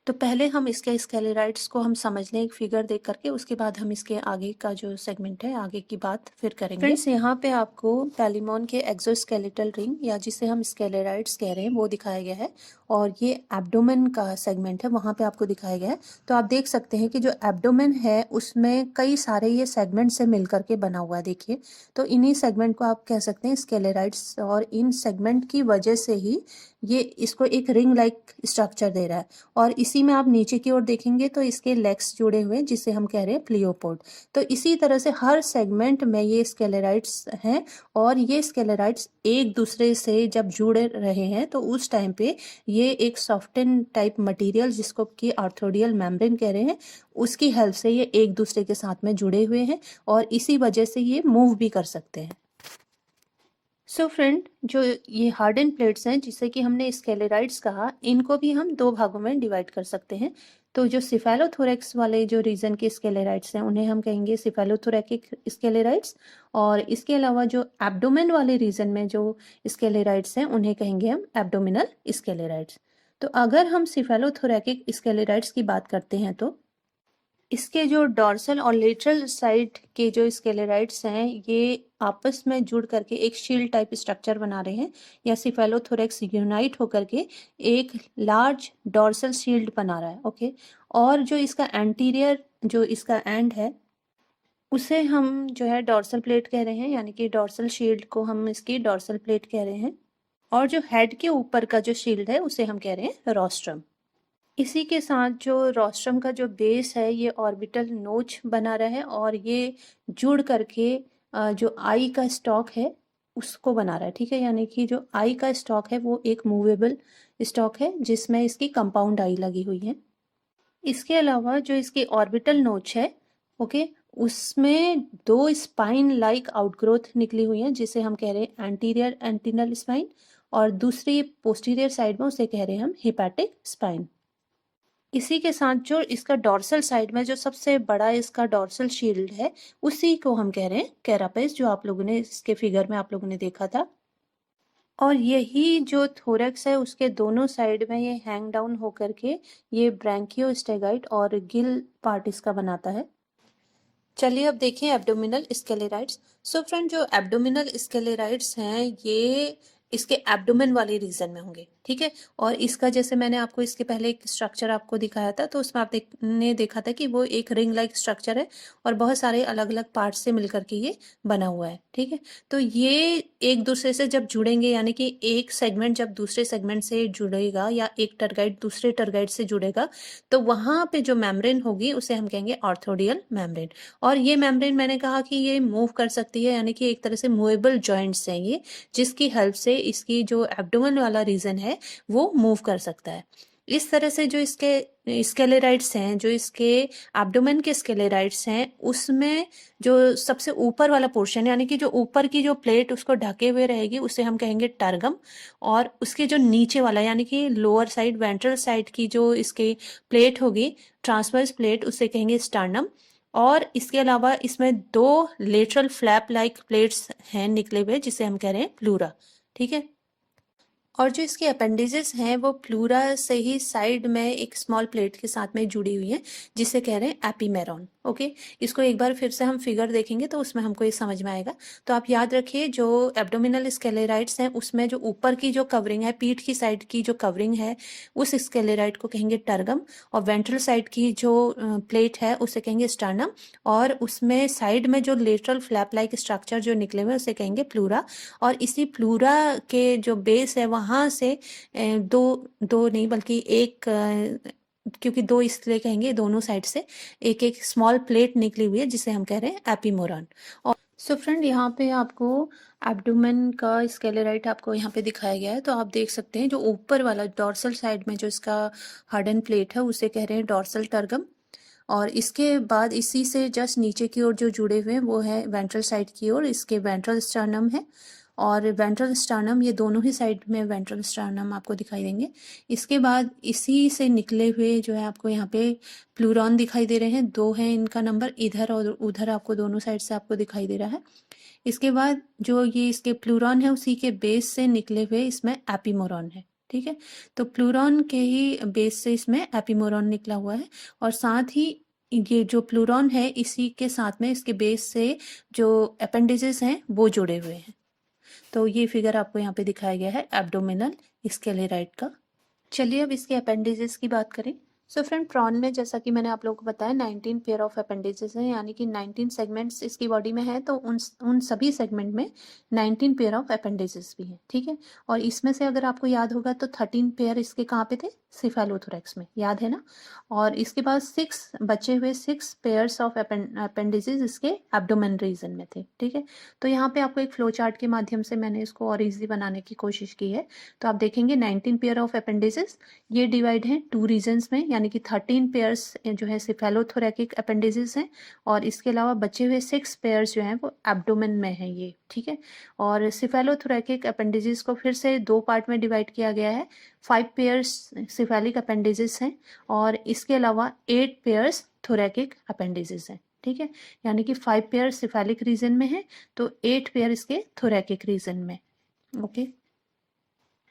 S1: तो पहले हम इसके स्केलेराइड्स को हम समझ लें एक फिगर देख करके, उसके बाद हम इसके आगे का जो सेगमेंट है आगे की बात फिर करेंगे। फ्रेंड्स यहाँ पे आपको पैलिमोन के एक्सोस्केलेटल रिंग या जिसे हम स्केलेराइड्स कह रहे हैं वो दिखाया गया है, और ये एब्डोमेन का सेगमेंट है वहाँ पे आपको दिखाया गया है। तो आप देख सकते हैं कि जो एब्डोमेन है उसमें कई सारे ये सेगमेंट से मिल करके बना हुआ है। देखिए, तो इन्हीं सेगमेंट को आप कह सकते हैं स्केलेराइड्स, और इन सेगमेंट की वजह से ही ये इसको एक रिंग लाइक स्ट्रक्चर दे रहा है। और इसी में आप नीचे की ओर देखेंगे तो इसके लेग्स जुड़े हुए हैं जिसे हम कह रहे हैं प्लियोपोड। तो इसी तरह से हर सेगमेंट में ये स्केलेराइड्स हैं, और ये स्केलेराइड्स एक दूसरे से जब जुड़े रहे हैं तो उस टाइम पे ये एक सॉफ्टन टाइप मटेरियल जिसको कि आर्थोडियल मेम्ब्रेन कह रहे हैं उसकी हेल्प से ये एक दूसरे के साथ में जुड़े हुए हैं, और इसी वजह से ये मूव भी कर सकते हैं। सो फ्रेंड जो ये हार्डन प्लेट्स हैं जिसे कि हमने स्केलेराइड्स कहा, इनको भी हम दो भागों में डिवाइड कर सकते हैं। तो जो सिफेलोथोरेक्स वाले जो रीजन के स्केलेराइड्स हैं उन्हें हम कहेंगे सिफेलोथोरेकिक स्केलेराइड्स, और इसके अलावा जो एब्डोमेन वाले रीजन में जो स्केलेराइड्स हैं उन्हें कहेंगे हम एब्डोमिनल स्केलेराइड्स। तो अगर हम सिफेलोथोरेकिक स्केलेराइड्स की बात करते हैं तो इसके जो डॉर्सल और लेटरल साइड के जो स्केलेराइड्स हैं ये आपस में जुड़ करके एक शील्ड टाइप स्ट्रक्चर बना रहे हैं, या सिफेलोथोरेक्स यूनाइट होकर के एक लार्ज डॉर्सल शील्ड बना रहा है। ओके, और जो इसका एंटीरियर जो इसका एंड है उसे हम जो है डॉर्सल प्लेट कह रहे हैं, यानी कि डॉर्सल शील्ड को हम इसकी डॉर्सल प्लेट कह रहे हैं। और जो हेड के ऊपर का जो शील्ड है उसे हम कह रहे हैं रोस्ट्रम। इसी के साथ जो रोस्ट्रम का जो बेस है ये ऑर्बिटल नोच बना रहा है, और ये जुड़ करके जो आई का स्टॉक है उसको बना रहा है। ठीक है, यानी कि जो आई का स्टॉक है वो एक मूवेबल स्टॉक है जिसमें इसकी कंपाउंड आई लगी हुई है। इसके अलावा जो इसकी ऑर्बिटल नोच है, ओके, उसमें दो स्पाइन लाइक आउटग्रोथ निकली हुई है जिसे हम कह रहे हैं एंटीरियर एंटिनल स्पाइन, और दूसरी पोस्टीरियर साइड में उसे कह रहे हैं हम हिपैटिक स्पाइन। इसी के साथ जो इसका डॉर्सल साइड में जो सबसे बड़ा इसका डॉर्सल शील्ड है उसी को हम कह रहे हैं कैरापेस, जो आप लोगों ने इसके फिगर में आप लोगों ने देखा था। और यही जो थोरैक्स है उसके दोनों साइड में ये हैंग डाउन होकर के ये ब्रैंकियोस्टेगाइट और गिल पार्ट इसका बनाता है। चलिए अब देखें एब्डोमिनल स्केलेराइड्स। सो फ्रेंड, जो एब्डोमिनल स्केलेराइड्स हैं ये इसके एब्डोमेन वाले रीजन में होंगे। ठीक है, और इसका जैसे मैंने आपको इसके पहले एक स्ट्रक्चर आपको दिखाया था तो उसमें आपने देखा था कि वो एक रिंग लाइक स्ट्रक्चर है और बहुत सारे अलग अलग पार्ट से मिलकर के ये बना हुआ है। ठीक है, तो ये एक दूसरे से जब जुड़ेंगे, यानी कि एक सेगमेंट जब दूसरे सेगमेंट से जुड़ेगा या एक टरगाइड दूसरे टरगाइड से जुड़ेगा तो वहां पे जो मेम्ब्रेन होगी उसे हम कहेंगे ऑर्थोडियल मेम्ब्रेन। और ये मेम्ब्रेन मैंने कहा कि ये मूव कर सकती है, यानी कि एक तरह से मूवेबल जॉइंट्स हैं ये, जिसकी हेल्प से इसकी जो एब्डोमेन वाला रीजन है वो मूव कर सकता है। इस तरह से जो इसके स्केलेराइड्स हैं, जो इसके एब्डोमेन के स्केलेराइड्स हैं, उसमें जो सबसे ऊपर वाला पोर्शन यानी कि जो ऊपर की जो प्लेट उसको ढके हुए रहेगी उसे हम कहेंगे टर्गम, और उसके जो नीचे वाला यानी कि लोअर साइड वेंट्रल साइड की जो इसकी प्लेट होगी ट्रांसवर्स प्लेट उसे कहेंगे स्टर्नम। और इसके अलावा इसमें दो लेटरल फ्लैप लाइक प्लेट्स हैं निकले हुए जिसे हम कह रहे हैं प्लूरा। ठीक है, और जो इसके अपेंडिजेस हैं वो प्लूरा से ही साइड में एक स्मॉल प्लेट के साथ में जुड़ी हुई है जिसे कह रहे हैं एपीमेरॉन। ओके, इसको एक बार फिर से हम फिगर देखेंगे तो उसमें हमको ये समझ में आएगा। तो आप याद रखिए जो एब्डोमिनल स्केलेराइड्स हैं उसमें जो ऊपर की जो कवरिंग है, पीठ की साइड की जो कवरिंग है उस स्केलेराइड को कहेंगे टर्गम, और वेंट्रल साइड की जो प्लेट है उसे कहेंगे स्टर्नम, और उसमें साइड में जो लेटरल फ्लैप लाइक स्ट्रक्चर जो निकले हुए उसे कहेंगे प्लूरा। और इसी प्लूरा के जो बेस है वहां से दो दो नहीं बल्कि एक, क्योंकि दो इसलिए कहेंगे दोनों साइड से एक एक स्मॉल प्लेट निकली हुई है जिसे हम कह रहे हैं एपीमोरन। और सो फ्रेंड, यहाँ पे आपको एब्डोमेन का स्केलेराइड आपको यहाँ पे दिखाया गया है, तो आप देख सकते हैं जो ऊपर वाला डॉर्सल साइड में जो इसका हार्डन प्लेट है उसे कह रहे हैं डॉर्सल टर्गम, और इसके बाद इसी से जस्ट नीचे की ओर जो जुड़े हुए हैं वो है वेंट्रल साइड की ओर, इसके वेंट्रल स्टर्नम है और वेंट्रल स्टर्नम, ये दोनों ही साइड में वेंट्रल स्टर्नम आपको दिखाई देंगे। इसके बाद इसी से निकले हुए जो है आपको यहाँ पे प्लूरॉन दिखाई दे रहे हैं, दो हैं इनका नंबर, इधर और उधर आपको दोनों साइड से आपको दिखाई दे रहा है। इसके बाद जो ये इसके प्लूरॉन है उसी के बेस से निकले हुए इसमें एपीमोरॉन है। ठीक है, तो प्लूरॉन के ही बेस से इसमें एपीमोरॉन निकला हुआ है, और साथ ही ये जो प्लूरॉन है इसी के साथ में इसके बेस से जो अपेंडिजेस हैं वो जुड़े हुए हैं। तो ये फिगर आपको यहाँ पे दिखाया गया है एब्डोमिनल स्केलेराइड का। चलिए अब इसके अपेंडिजेस की बात करें। सो फ्रेंड, प्रॉन में जैसा कि मैंने आप लोगों को बताया 19 पेयर ऑफ अपेंडिजेस हैं, यानी कि 19 सेगमेंट्स इसकी बॉडी में है, तो उन सभी सेगमेंट में 19 पेयर ऑफ अपेंडिजेस भी हैं। ठीक है, और इसमें से अगर आपको याद होगा तो 13 पेयर इसके कहाँ पे थे, सिफेलोथोरैक्स में, याद है ना। और इसके बाद 6 बचे हुए 6 पेयर्स ऑफ अपेंडिजेस इसके एब्डोमेन रीजन में थे। ठीक है, तो यहाँ पे आपको एक फ्लो चार्ट के माध्यम से मैंने इसको और ईजी बनाने की कोशिश की है। तो आप देखेंगे 19 पेयर ऑफ अपेंडिजेस ये डिवाइड हैं 2 रीजन्स में, यानी कि 13 पेयर्स जो है सिफेलोथोरैकिक अपेंडिजेस हैं, और इसके अलावा बचे हुए 6 पेयर्स जो हैं वो एब्डोमेन में हैं ये। ठीक है, और सिफेलोथोरैकिक अपेंडिजेस को फिर से 2 पार्ट में डिवाइड किया गया है। 5 पेयर्स सिफेलिक अपेंडिजेस हैं और इसके अलावा 8 पेयर्स थोरैकिक अपेंडिजेस हैं। ठीक है, यानी कि 5 पेयर सिफेलिक रीजन में है तो 8 पेयर इसके थोरैकिक रीजन में। ओके,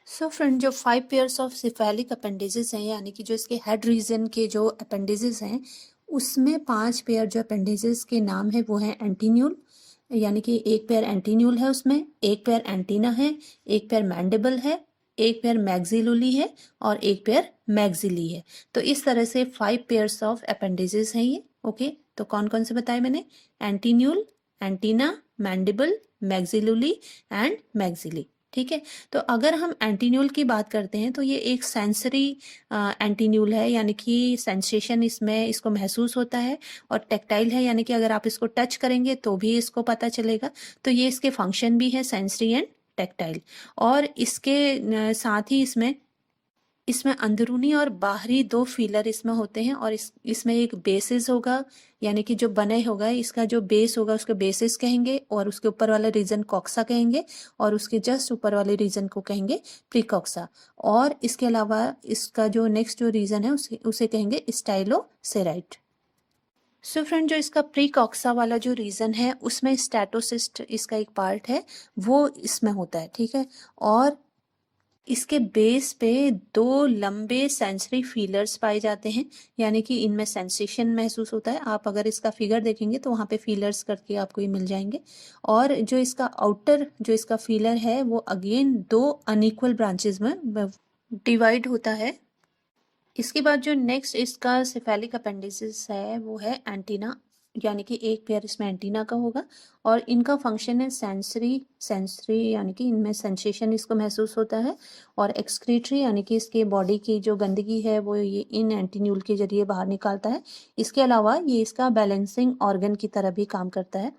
S1: सो फ्रेंड, जो 5 पेयर्स ऑफ सिफेलिक अपेंडिजेस हैं, यानी कि जो इसके हेड रीजन के जो अपेंडिजेस हैं उसमें 5 पेयर जो अपेंडिजेस के नाम है वो है एंटीन्यूल, यानी कि एक पेयर एंटीन्यूल है उसमें, एक पेयर एंटीना है, एक पेयर मैंडिबल है, एक पेयर मैक्सिलुली है और एक पेयर मैक्सिली है। तो इस तरह से 5 पेयर्स ऑफ अपेंडिजेस हैं ये। ओके, तो कौन कौन से बताए मैंने? एंटीन्यूल, एंटीना, मैंडिबल, मैक्सिलुली एंड मैक्सिली। ठीक है, तो अगर हम एंटीन्यूल की बात करते हैं तो ये एक सेंसरी एंटीन्यूल है, यानी कि सेंसेशन इसमें इसको महसूस होता है, और टेक्टाइल है, यानी कि अगर आप इसको टच करेंगे तो भी इसको पता चलेगा। तो ये इसके फंक्शन भी है सेंसरी एंड टेक्टाइल। और इसके साथ ही इसमें अंदरूनी और बाहरी 2 फीलर इसमें होते हैं, और इसमें एक बेसिस होगा, यानी कि जो बने होगा इसका जो बेस होगा उसको बेसिस कहेंगे, और उसके ऊपर वाला रीजन कॉक्सा कहेंगे, और उसके जस्ट ऊपर वाले रीजन को कहेंगे प्रीकॉक्सा। और इसके अलावा इसका जो नेक्स्ट जो रीजन है उसे कहेंगे स्टाइलोसेराइट। सो फ्रेंड, जो इसका प्रीकॉक्सा वाला जो रीजन है उसमें स्टैटोसिस्ट इसका एक पार्ट है, वो इसमें होता है। ठीक है, और इसके बेस पे 2 लंबे सेंसरी फीलर्स पाए जाते हैं, यानी कि इनमें सेंसेशन महसूस होता है। आप अगर इसका फिगर देखेंगे तो वहाँ पे फीलर्स करके आपको ये मिल जाएंगे। और जो इसका आउटर जो इसका फीलर है वो अगेन 2 अनइक्वल ब्रांचेस में डिवाइड होता है। इसके बाद जो नेक्स्ट इसका सेफेलिक अपेंडिसेस है वो है एंटीना, यानी कि एक पेयर इसमें एंटीना का होगा, और इनका फंक्शन है सेंसरी यानी कि इनमें सेंसेशन इसको महसूस होता है, और एक्सक्रीटरी यानी कि इसके बॉडी की जो गंदगी है वो ये इन एंटीन्यूल के जरिए बाहर निकालता है। इसके अलावा ये इसका बैलेंसिंग ऑर्गन की तरह भी काम करता है।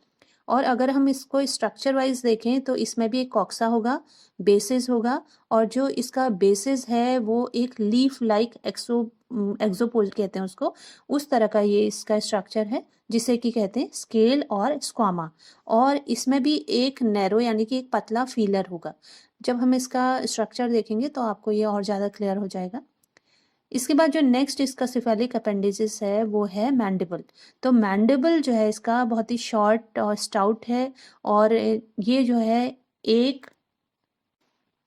S1: और अगर हम इसको स्ट्रक्चर वाइज देखें तो इसमें भी एक कॉक्सा होगा, बेसिस होगा, और जो इसका बेसिस है वो एक लीफ लाइक एक्सोपोल कहते हैं उसको, उस तरह का ये इसका स्ट्रक्चर है जिसे कि कहते हैं स्केल और स्क्वामा। और इसमें भी एक नैरो यानी कि एक पतला फीलर होगा। जब हम इसका स्ट्रक्चर देखेंगे तो आपको ये और ज़्यादा क्लियर हो जाएगा। इसके बाद जो नेक्स्ट इसका सिफेलिक अपेंडिसेस है वो है मैंडिबल। तो मैंडिबल जो है इसका बहुत ही शॉर्ट और स्टाउट है, और ये जो है एक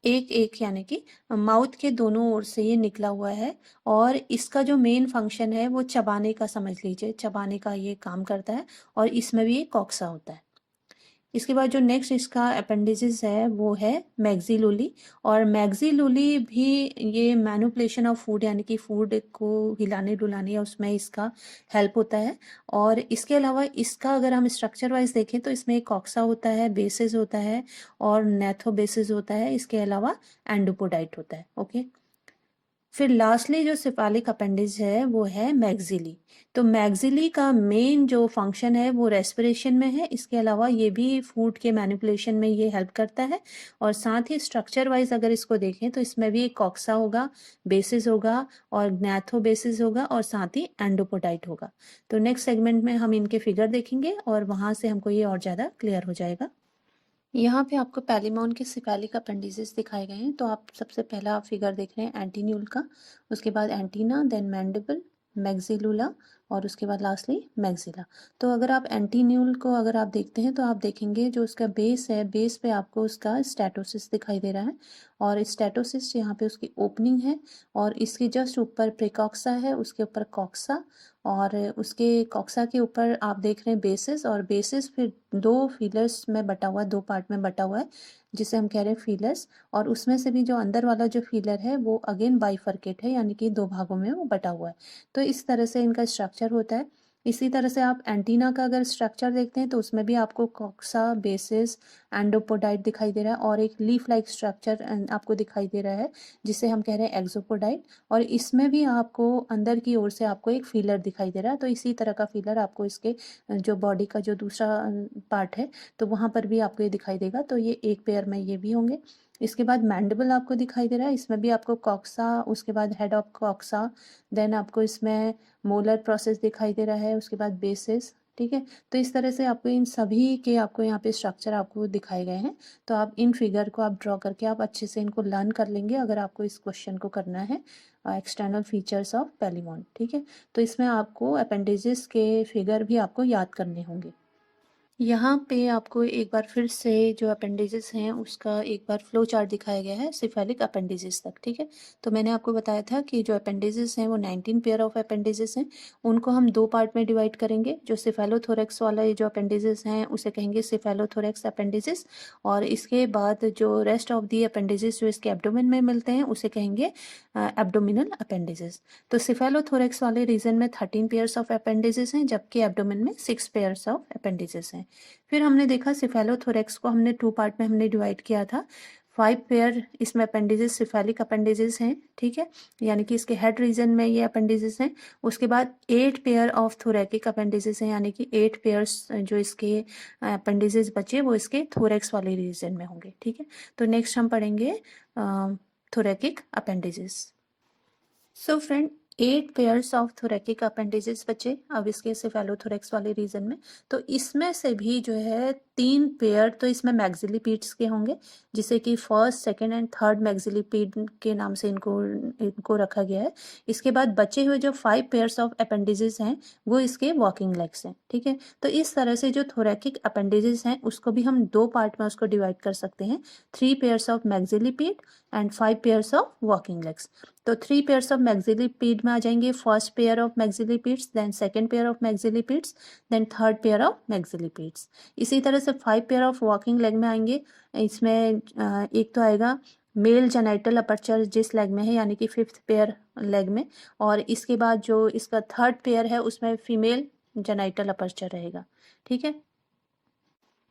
S1: एक एक यानी कि माउथ के दोनों ओर से ये निकला हुआ है, और इसका जो मेन फंक्शन है वो चबाने का समझ लीजिए, चबाने का ये काम करता है, और इसमें भी एक कॉक्सा होता है। इसके बाद जो नेक्स्ट इसका अपेंडिसेस है वो है मैक्सिलुली, और मैक्सिलुली भी ये मैनिपुलेशन ऑफ फूड यानी कि फूड को हिलाने डुलाने या उसमें इसका हेल्प होता है। और इसके अलावा इसका अगर हम स्ट्रक्चर वाइज देखें तो इसमें एक कॉक्सा होता है, बेसिस होता है और नेथोबेसिस होता है, इसके अलावा एंडोपोडाइट होता है। ओके, फिर लास्टली जो सिफालिक अपेंडिज है वो है मैक्सिली। तो मैक्सिली का मेन जो फंक्शन है वो रेस्पिरेशन में है, इसके अलावा ये भी फूड के मैनिपुलेशन में ये हेल्प करता है। और साथ ही स्ट्रक्चर वाइज अगर इसको देखें तो इसमें भी एक कॉक्सा होगा, बेसिस होगा और ग्नैथो बेसिस होगा, और साथ ही एंडोपोडाइट होगा। तो नेक्स्ट सेगमेंट में हम इनके फिगर देखेंगे और वहाँ से हमको ये और ज़्यादा क्लियर हो जाएगा। यहाँ पे आपको पैलीमोन के सिफेलिक अपेंडिसेस दिखाए गए हैं। तो आप सबसे पहला फिगर देख रहे हैं एंटीन्यूल का, उसके बाद एंटीना, देन मैंडिबल, मैक्सिलुला, और उसके बाद लास्टली मैक्सिला। तो अगर आप एंटीन्यूल को अगर आप देखते हैं तो आप देखेंगे जो उसका बेस है, बेस पे आपको उसका स्टैटोसिस दिखाई दे रहा है, और स्टैटोसिस यहाँ पे उसकी ओपनिंग है, और इसके जस्ट ऊपर प्रेकॉक्सा है, उसके ऊपर कॉक्सा, और उसके कॉक्सा के ऊपर आप देख रहे हैं बेसिस, और बेसिस फिर 2 फीलर्स में बटा हुआ है, 2 पार्ट में बटा हुआ है जिसे हम कह रहे हैं फीलर्स, और उसमें से भी जो अंदर वाला जो फीलर है वो अगेन बाइफर्केट है, यानी कि 2 भागों में वो बटा हुआ है। तो इस तरह से इनका स्ट्रक्चर होता है। इसी तरह से आप एंटीना का अगर स्ट्रक्चर देखते हैं तो उसमें भी आपको कॉक्सा, बेसिस, एंडोपोडाइट दिखाई दे रहा है, और एक लीफ लाइक स्ट्रक्चर आपको दिखाई दे रहा है जिसे हम कह रहे हैं एक्सोपोडाइट, और इसमें भी आपको अंदर की ओर से आपको एक फीलर दिखाई दे रहा है। तो इसी तरह का फीलर आपको इसके जो बॉडी का जो दूसरा पार्ट है तो वहाँ पर भी आपको ये दिखाई देगा। तो ये एक पेयर में ये भी होंगे। इसके बाद मैंडिबल आपको दिखाई दे रहा है, इसमें भी आपको कॉक्सा, उसके बाद हेड ऑफ कॉक्सा, देन आपको इसमें मोलर प्रोसेस दिखाई दे रहा है, उसके बाद बेसिस। ठीक है, तो इस तरह से आपको इन सभी के आपको यहाँ पे स्ट्रक्चर आपको दिखाए गए हैं। तो आप इन फिगर को आप ड्रॉ करके आप अच्छे से इनको लर्न कर लेंगे अगर आपको इस क्वेश्चन को करना है, एक्सटर्नल फीचर्स ऑफ पैलीमोन। ठीक है, तो इसमें आपको अपेंडिजेस के फिगर भी आपको याद करने होंगे। यहाँ पे आपको एक बार फिर से जो अपेंडिजेस हैं उसका एक बार फ्लो चार्ट दिखाया गया है सिफेलिक अपेंडिजेस तक, ठीक है। तो मैंने आपको बताया था कि जो अपेंडिजेस हैं वो 19 पेयर ऑफ अपेंडिजेस हैं। उनको हम दो पार्ट में डिवाइड करेंगे। जो सिफेलोथोरेक्स वाला ये जो अपेंडिजेस हैं उसे कहेंगे सिफेलोथोरेक्स अपेंडिजेस, और इसके बाद जो रेस्ट ऑफ दी अपेंडिजेस जो इसके एब्डोमेन में मिलते हैं उसे कहेंगे एब्डोमिनल अपेंडिजेस। तो सिफेलोथोरेक्स वाले रीजन में 13 पेयर्स ऑफ अपेंडिजेस हैं, जबकि एब्डोमेन में 6 पेयर्स ऑफ अपेंडिजेस हैं। फिर हमने देखा सिफेलोथोरेक्स को हमने टू पार्ट में हमने डिवाइड किया था। 5 पेयर इसमें अपेंडिजेस सिफेलिक अपेंडिजेस हैं, ठीक है, यानी कि इसके हेड रीजन में ये अपेंडिजेस हैं। उसके बाद 8 पेयर ऑफ थोरैकिक अपेंडिजेस हैं, यानी कि 8 पेयर्स जो इसके अपेंडिजेस बचे वो इसके थोरैक्स वाले रीजन में होंगे, ठीक है। तो नेक्स्ट हम पढ़ेंगे thoracic appendages. So friend 8 pairs of thoracic appendages बचे अब इसके सिफेलोथोरेक्स वाले रीजन में। तो इसमें से भी जो है 3 पेयर तो इसमें मैक्सिलिपीड्स के होंगे, जिसे कि फर्स्ट, सेकंड एंड थर्ड मैक्सिलिपीड के नाम से इनको रखा गया है। इसके बाद बचे हुए जो 5 पेयर्स ऑफ अपेंडिजेस हैं वो इसके वॉकिंग लेग्स हैं, ठीक है। तो इस तरह से जो थोरैकिक अपेंडिजेस हैं उसको भी हम दो पार्ट में उसको डिवाइड कर सकते हैं, 3 pairs of maxilliped and 5 pairs of walking legs. तो 3 पेयर्स ऑफ मैक्सिलिपीड में आ जाएंगे, first pair of maxillipeds, then second pair of maxillipeds, then third pair of maxillipeds. इसी तरह से 5 पेयर ऑफ वॉकिंग लेग में आएंगे। इसमें एक तो आएगा मेल जेनाइटल अपर्चर जिस लेग में है, यानी कि 5th पेयर लेग में, और इसके बाद जो इसका थर्ड पेयर है उसमें फीमेल जेनाइटल अपर्चर रहेगा, ठीक है।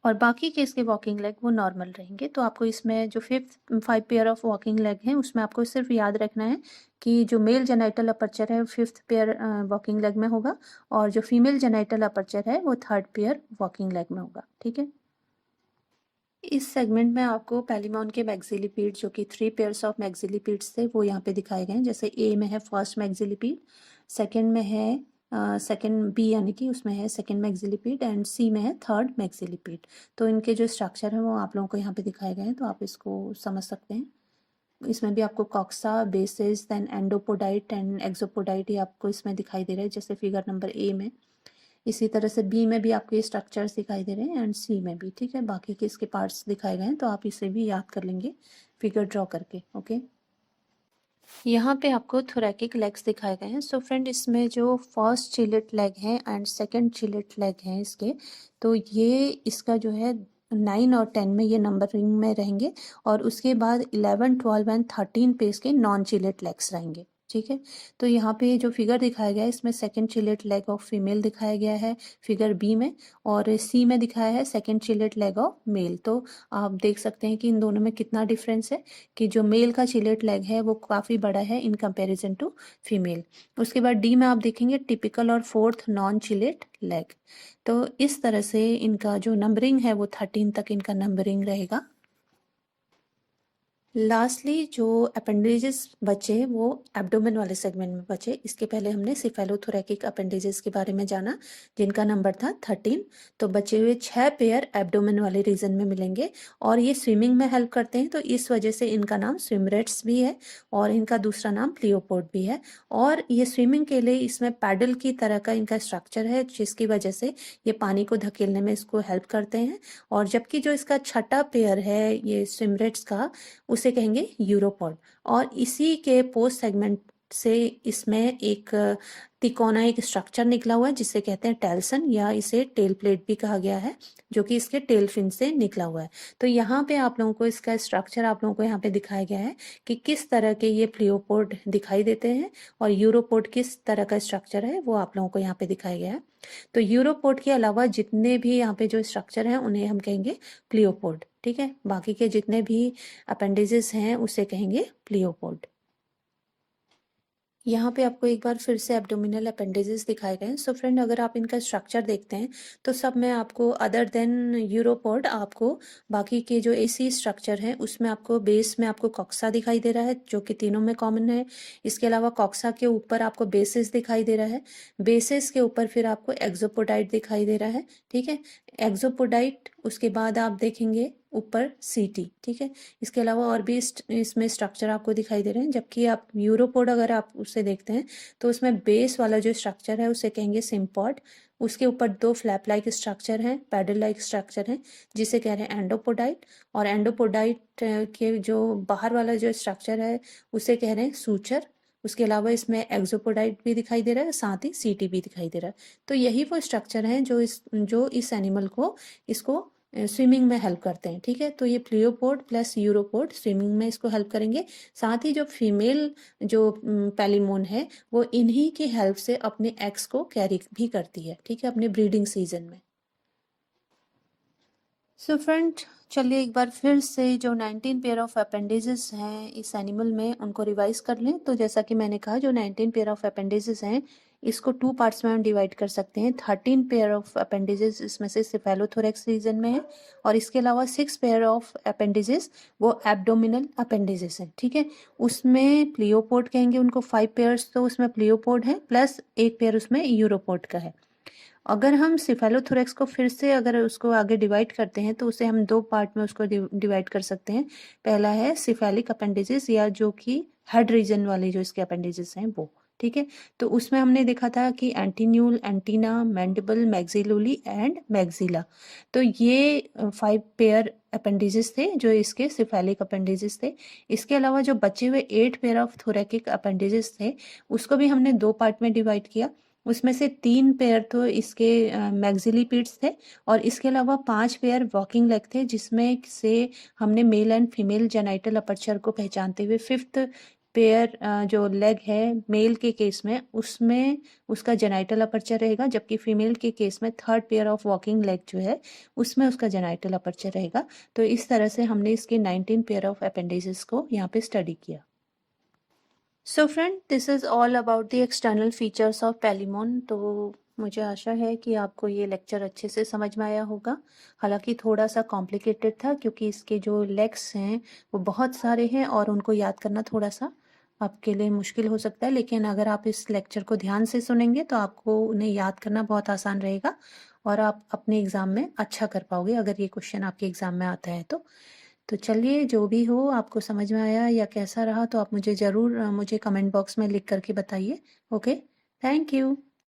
S1: और बाकी के इसके वॉकिंग लेग वो नॉर्मल रहेंगे। तो आपको इसमें जो 5 पेयर ऑफ वॉकिंग लेग हैं उसमें आपको सिर्फ याद रखना है कि जो मेल जेनाइटल अपर्चर है 5th पेयर वॉकिंग लेग में होगा, और जो फीमेल जेनाइटल अपर्चर है वो थर्ड पेयर वॉकिंग लेग में होगा, ठीक है। इस सेगमेंट में आपको पैलिमॉन के मैक्सिलिपीड जो कि 3 पेयर्स ऑफ मैक्सिलिपीड्स थे वो यहाँ पे दिखाए गए हैं। जैसे ए में है फर्स्ट मैक्सिलिपीड, सेकंड में है सेकंड बी यानी कि उसमें है सेकंड मैक्सिलिपीड, एंड सी में है थर्ड मैक्सिलिपीड। तो इनके जो स्ट्रक्चर है वो आप लोगों को यहाँ पे दिखाए गए हैं, तो आप इसको समझ सकते हैं। इसमें भी आपको कॉक्सा, बेसिस, देन एंडोपोडाइट एंड एक्सोपोडाइट ये आपको इसमें दिखाई दे रहा है, जैसे फिगर नंबर ए में। इसी तरह से बी में भी आपको ये स्ट्रक्चर्स दिखाई दे रहे हैं एंड सी में भी, ठीक है। बाकी के इसके पार्ट्स दिखाए गए हैं, तो आप इसे भी याद कर लेंगे फिगर ड्रॉ करके, ओके। यहाँ पे आपको थोरैकिक लेग्स दिखाए गए हैं। सो फ्रेंड इसमें जो फर्स्ट चिलेट लेग है एंड सेकंड चिलेट लेग हैं इसके, तो ये इसका जो है 9 और 10 में ये नंबरिंग में रहेंगे, और उसके बाद 11, 12 एंड 13 पे इसके नॉन चिलेट लेग्स रहेंगे, ठीक है। तो यहाँ पे जो फिगर दिखाया गया है इसमें second chelate leg of female दिखाया गया है फिगर बी में, और सी में दिखाया है second chelate leg of male. तो आप देख सकते हैं कि इन दोनों में कितना डिफरेंस है, कि जो मेल का चिलेट लेग है वो काफ़ी बड़ा है इन कंपैरिजन टू फीमेल। उसके बाद डी में आप देखेंगे टिपिकल और फोर्थ नॉन चिलेट लेग। तो इस तरह से इनका जो नंबरिंग है वो 13 तक इनका नंबरिंग रहेगा। लास्टली जो अपेंडेजेस बचे वो एब्डोमेन वाले सेगमेंट में बचे। इसके पहले हमने सिफेलोथोरैकिक अपेंडेजेस के बारे में जाना जिनका नंबर था 13। तो बचे हुए 6 पेयर एब्डोमेन वाले रीजन में मिलेंगे, और ये स्विमिंग में हेल्प करते हैं, तो इस वजह से इनका नाम स्विमरेट्स भी है, और इनका दूसरा नाम प्लियोपोड भी है। और ये स्विमिंग के लिए इसमें पैडल की तरह का इनका स्ट्रक्चर है, जिसकी वजह से ये पानी को धकेलने में इसको हेल्प करते हैं। और जबकि जो इसका छठा पेयर है ये स्विमरेट्स का, उसे कहेंगे यूरोपॉड। और इसी के पोस्ट सेगमेंट से इसमें एक तिकोना एक स्ट्रक्चर निकला हुआ है जिसे कहते हैं टेल्सन, या इसे टेल प्लेट भी कहा गया है, जो कि इसके टेल फिन से निकला हुआ है। तो यहाँ पे आप लोगों को इसका स्ट्रक्चर आप लोगों को यहाँ पे दिखाया गया है कि किस तरह के ये प्लियोपोड दिखाई देते हैं, और यूरोपोड किस तरह का स्ट्रक्चर है वो आप लोगों को यहाँ पे दिखाया गया है। तो यूरोपोड के अलावा जितने भी यहाँ पे जो स्ट्रक्चर हैं उन्हें हम कहेंगे प्लियोपोड, ठीक है। बाकी के जितने भी अपेंडिजेस हैं उसे कहेंगे प्लियोपोड। यहाँ पे आपको एक बार फिर से एब्डोमिनल अपेंडिजेस दिखाए गए हैं। सो फ्रेंड अगर आप इनका स्ट्रक्चर देखते हैं तो सब में आपको अदर देन यूरोपोड आपको बाकी के जो एसी स्ट्रक्चर हैं उसमें आपको बेस में आपको कॉक्सा दिखाई दे रहा है, जो कि तीनों में कॉमन है। इसके अलावा कॉक्सा के ऊपर आपको बेसिस दिखाई दे रहा है, बेसिस के ऊपर फिर आपको एक्सोपोडाइट दिखाई दे रहा है, ठीक है। एक्सोपोडाइट उसके बाद आप देखेंगे ऊपर सीटी, ठीक है। इसके अलावा और भी इसमें स्ट्रक्चर आपको दिखाई दे रहे हैं, जबकि आप यूरोपोड अगर आप उसे देखते हैं तो उसमें बेस वाला जो स्ट्रक्चर है उसे कहेंगे सिम्पॉड। उसके ऊपर 2 फ्लैप लाइक स्ट्रक्चर हैं, पैडल लाइक स्ट्रक्चर हैं, जिसे कह रहे हैं एंडोपोडाइट। और एंडोपोडाइट के जो बाहर वाला जो स्ट्रक्चर है उसे कह रहे हैं सूचर। उसके अलावा इसमें एक्सोपोडाइट भी दिखाई दे रहा है, साथ ही सीटी भी दिखाई दे रहा है। तो यही वो स्ट्रक्चर हैं जो इस एनिमल को इसको स्विमिंग में हेल्प करते हैं, ठीक है। तो ये प्लियोपोड प्लस यूरोपोड स्विमिंग में इसको हेल्प करेंगे। साथ ही जो फीमेल जो पैलीमोन है वो इन्हीं की हेल्प से अपने एग्स को कैरी भी करती है, ठीक है, अपने ब्रीडिंग सीजन में। सो फ्रेंड, चलिए एक बार फिर से जो 19 पेयर ऑफ अपेंडिजेस हैं इस एनिमल में उनको रिवाइज कर लें। तो जैसा कि मैंने कहा, जो 19 पेयर ऑफ अपेंडिजेस हैं इसको 2 पार्ट्स में हम डिवाइड कर सकते हैं। 13 पेयर ऑफ अपेंडिजेस इसमें से सिफेलोथोरेक्स रीजन में है, और इसके अलावा 6 पेयर ऑफ अपेंडिजेस वो एब्डोमिनल अपेंडिजेस हैं, ठीक है। उसमें प्लियोपोड कहेंगे उनको 5 पेयर्स, तो उसमें प्लियोपोड है प्लस 1 पेयर उसमें यूरोपोड का है। अगर हम सिफेलोथोरेक्स को फिर से अगर उसको आगे डिवाइड करते हैं तो उसे हम 2 पार्ट में उसको डिवाइड कर सकते हैं। पहला है सिफेलिक अपेंडिजेस, या जो कि हेड रीजन वाले जो इसके अपेंडिजेस हैं वो, ठीक है। तो उसमें हमने देखा था कि एंटीन्यूल, एंटीना, मैंडिबल, मैक्सिलोली एंड मैक्सिला। तो ये 5 पेयर अपेंडिजेस थे जो इसके सिफेलिक अपेंडिजेस थे। इसके अलावा जो बचे हुए 8 पेयर ऑफ थोरेकिक अपेंडिजेस थे उसको भी हमने 2 पार्ट में डिवाइड किया। उसमें से 3 पेयर तो इसके मैक्सिली पीट्स थे, और इसके अलावा 5 पेयर वॉकिंग लेग थे, जिसमें से हमने male and female genital aperture को पहचानते हुए 5th पेयर जो लेग है मेल के केस में उसमें उसका जेनाइटल अपर्चर रहेगा, जबकि फीमेल के केस में 3rd pair of walking leg जो है उसमें उसका जेनाइटल अपर्चर रहेगा। तो इस तरह से हमने इसके 19 पेयर ऑफ अपेंडिजेस को यहाँ पे स्टडी किया। So friend, this is all about the external features of Palaemon. तो मुझे आशा है कि आपको ये लेक्चर अच्छे से समझ में आया होगा। हालांकि थोड़ा सा कॉम्प्लिकेटेड था क्योंकि इसके जो लेग्स हैं वो बहुत सारे हैं और उनको याद करना थोड़ा सा आपके लिए मुश्किल हो सकता है, लेकिन अगर आप इस लेक्चर को ध्यान से सुनेंगे तो आपको उन्हें याद करना बहुत आसान रहेगा और आप अपने एग्ज़ाम में अच्छा कर पाओगे अगर ये क्वेश्चन आपके एग्ज़ाम में आता है तो चलिए, जो भी हो आपको समझ में आया या कैसा रहा तो आप मुझे ज़रूर मुझे कमेंट बॉक्स में लिख करके बताइए। Okay, thank you.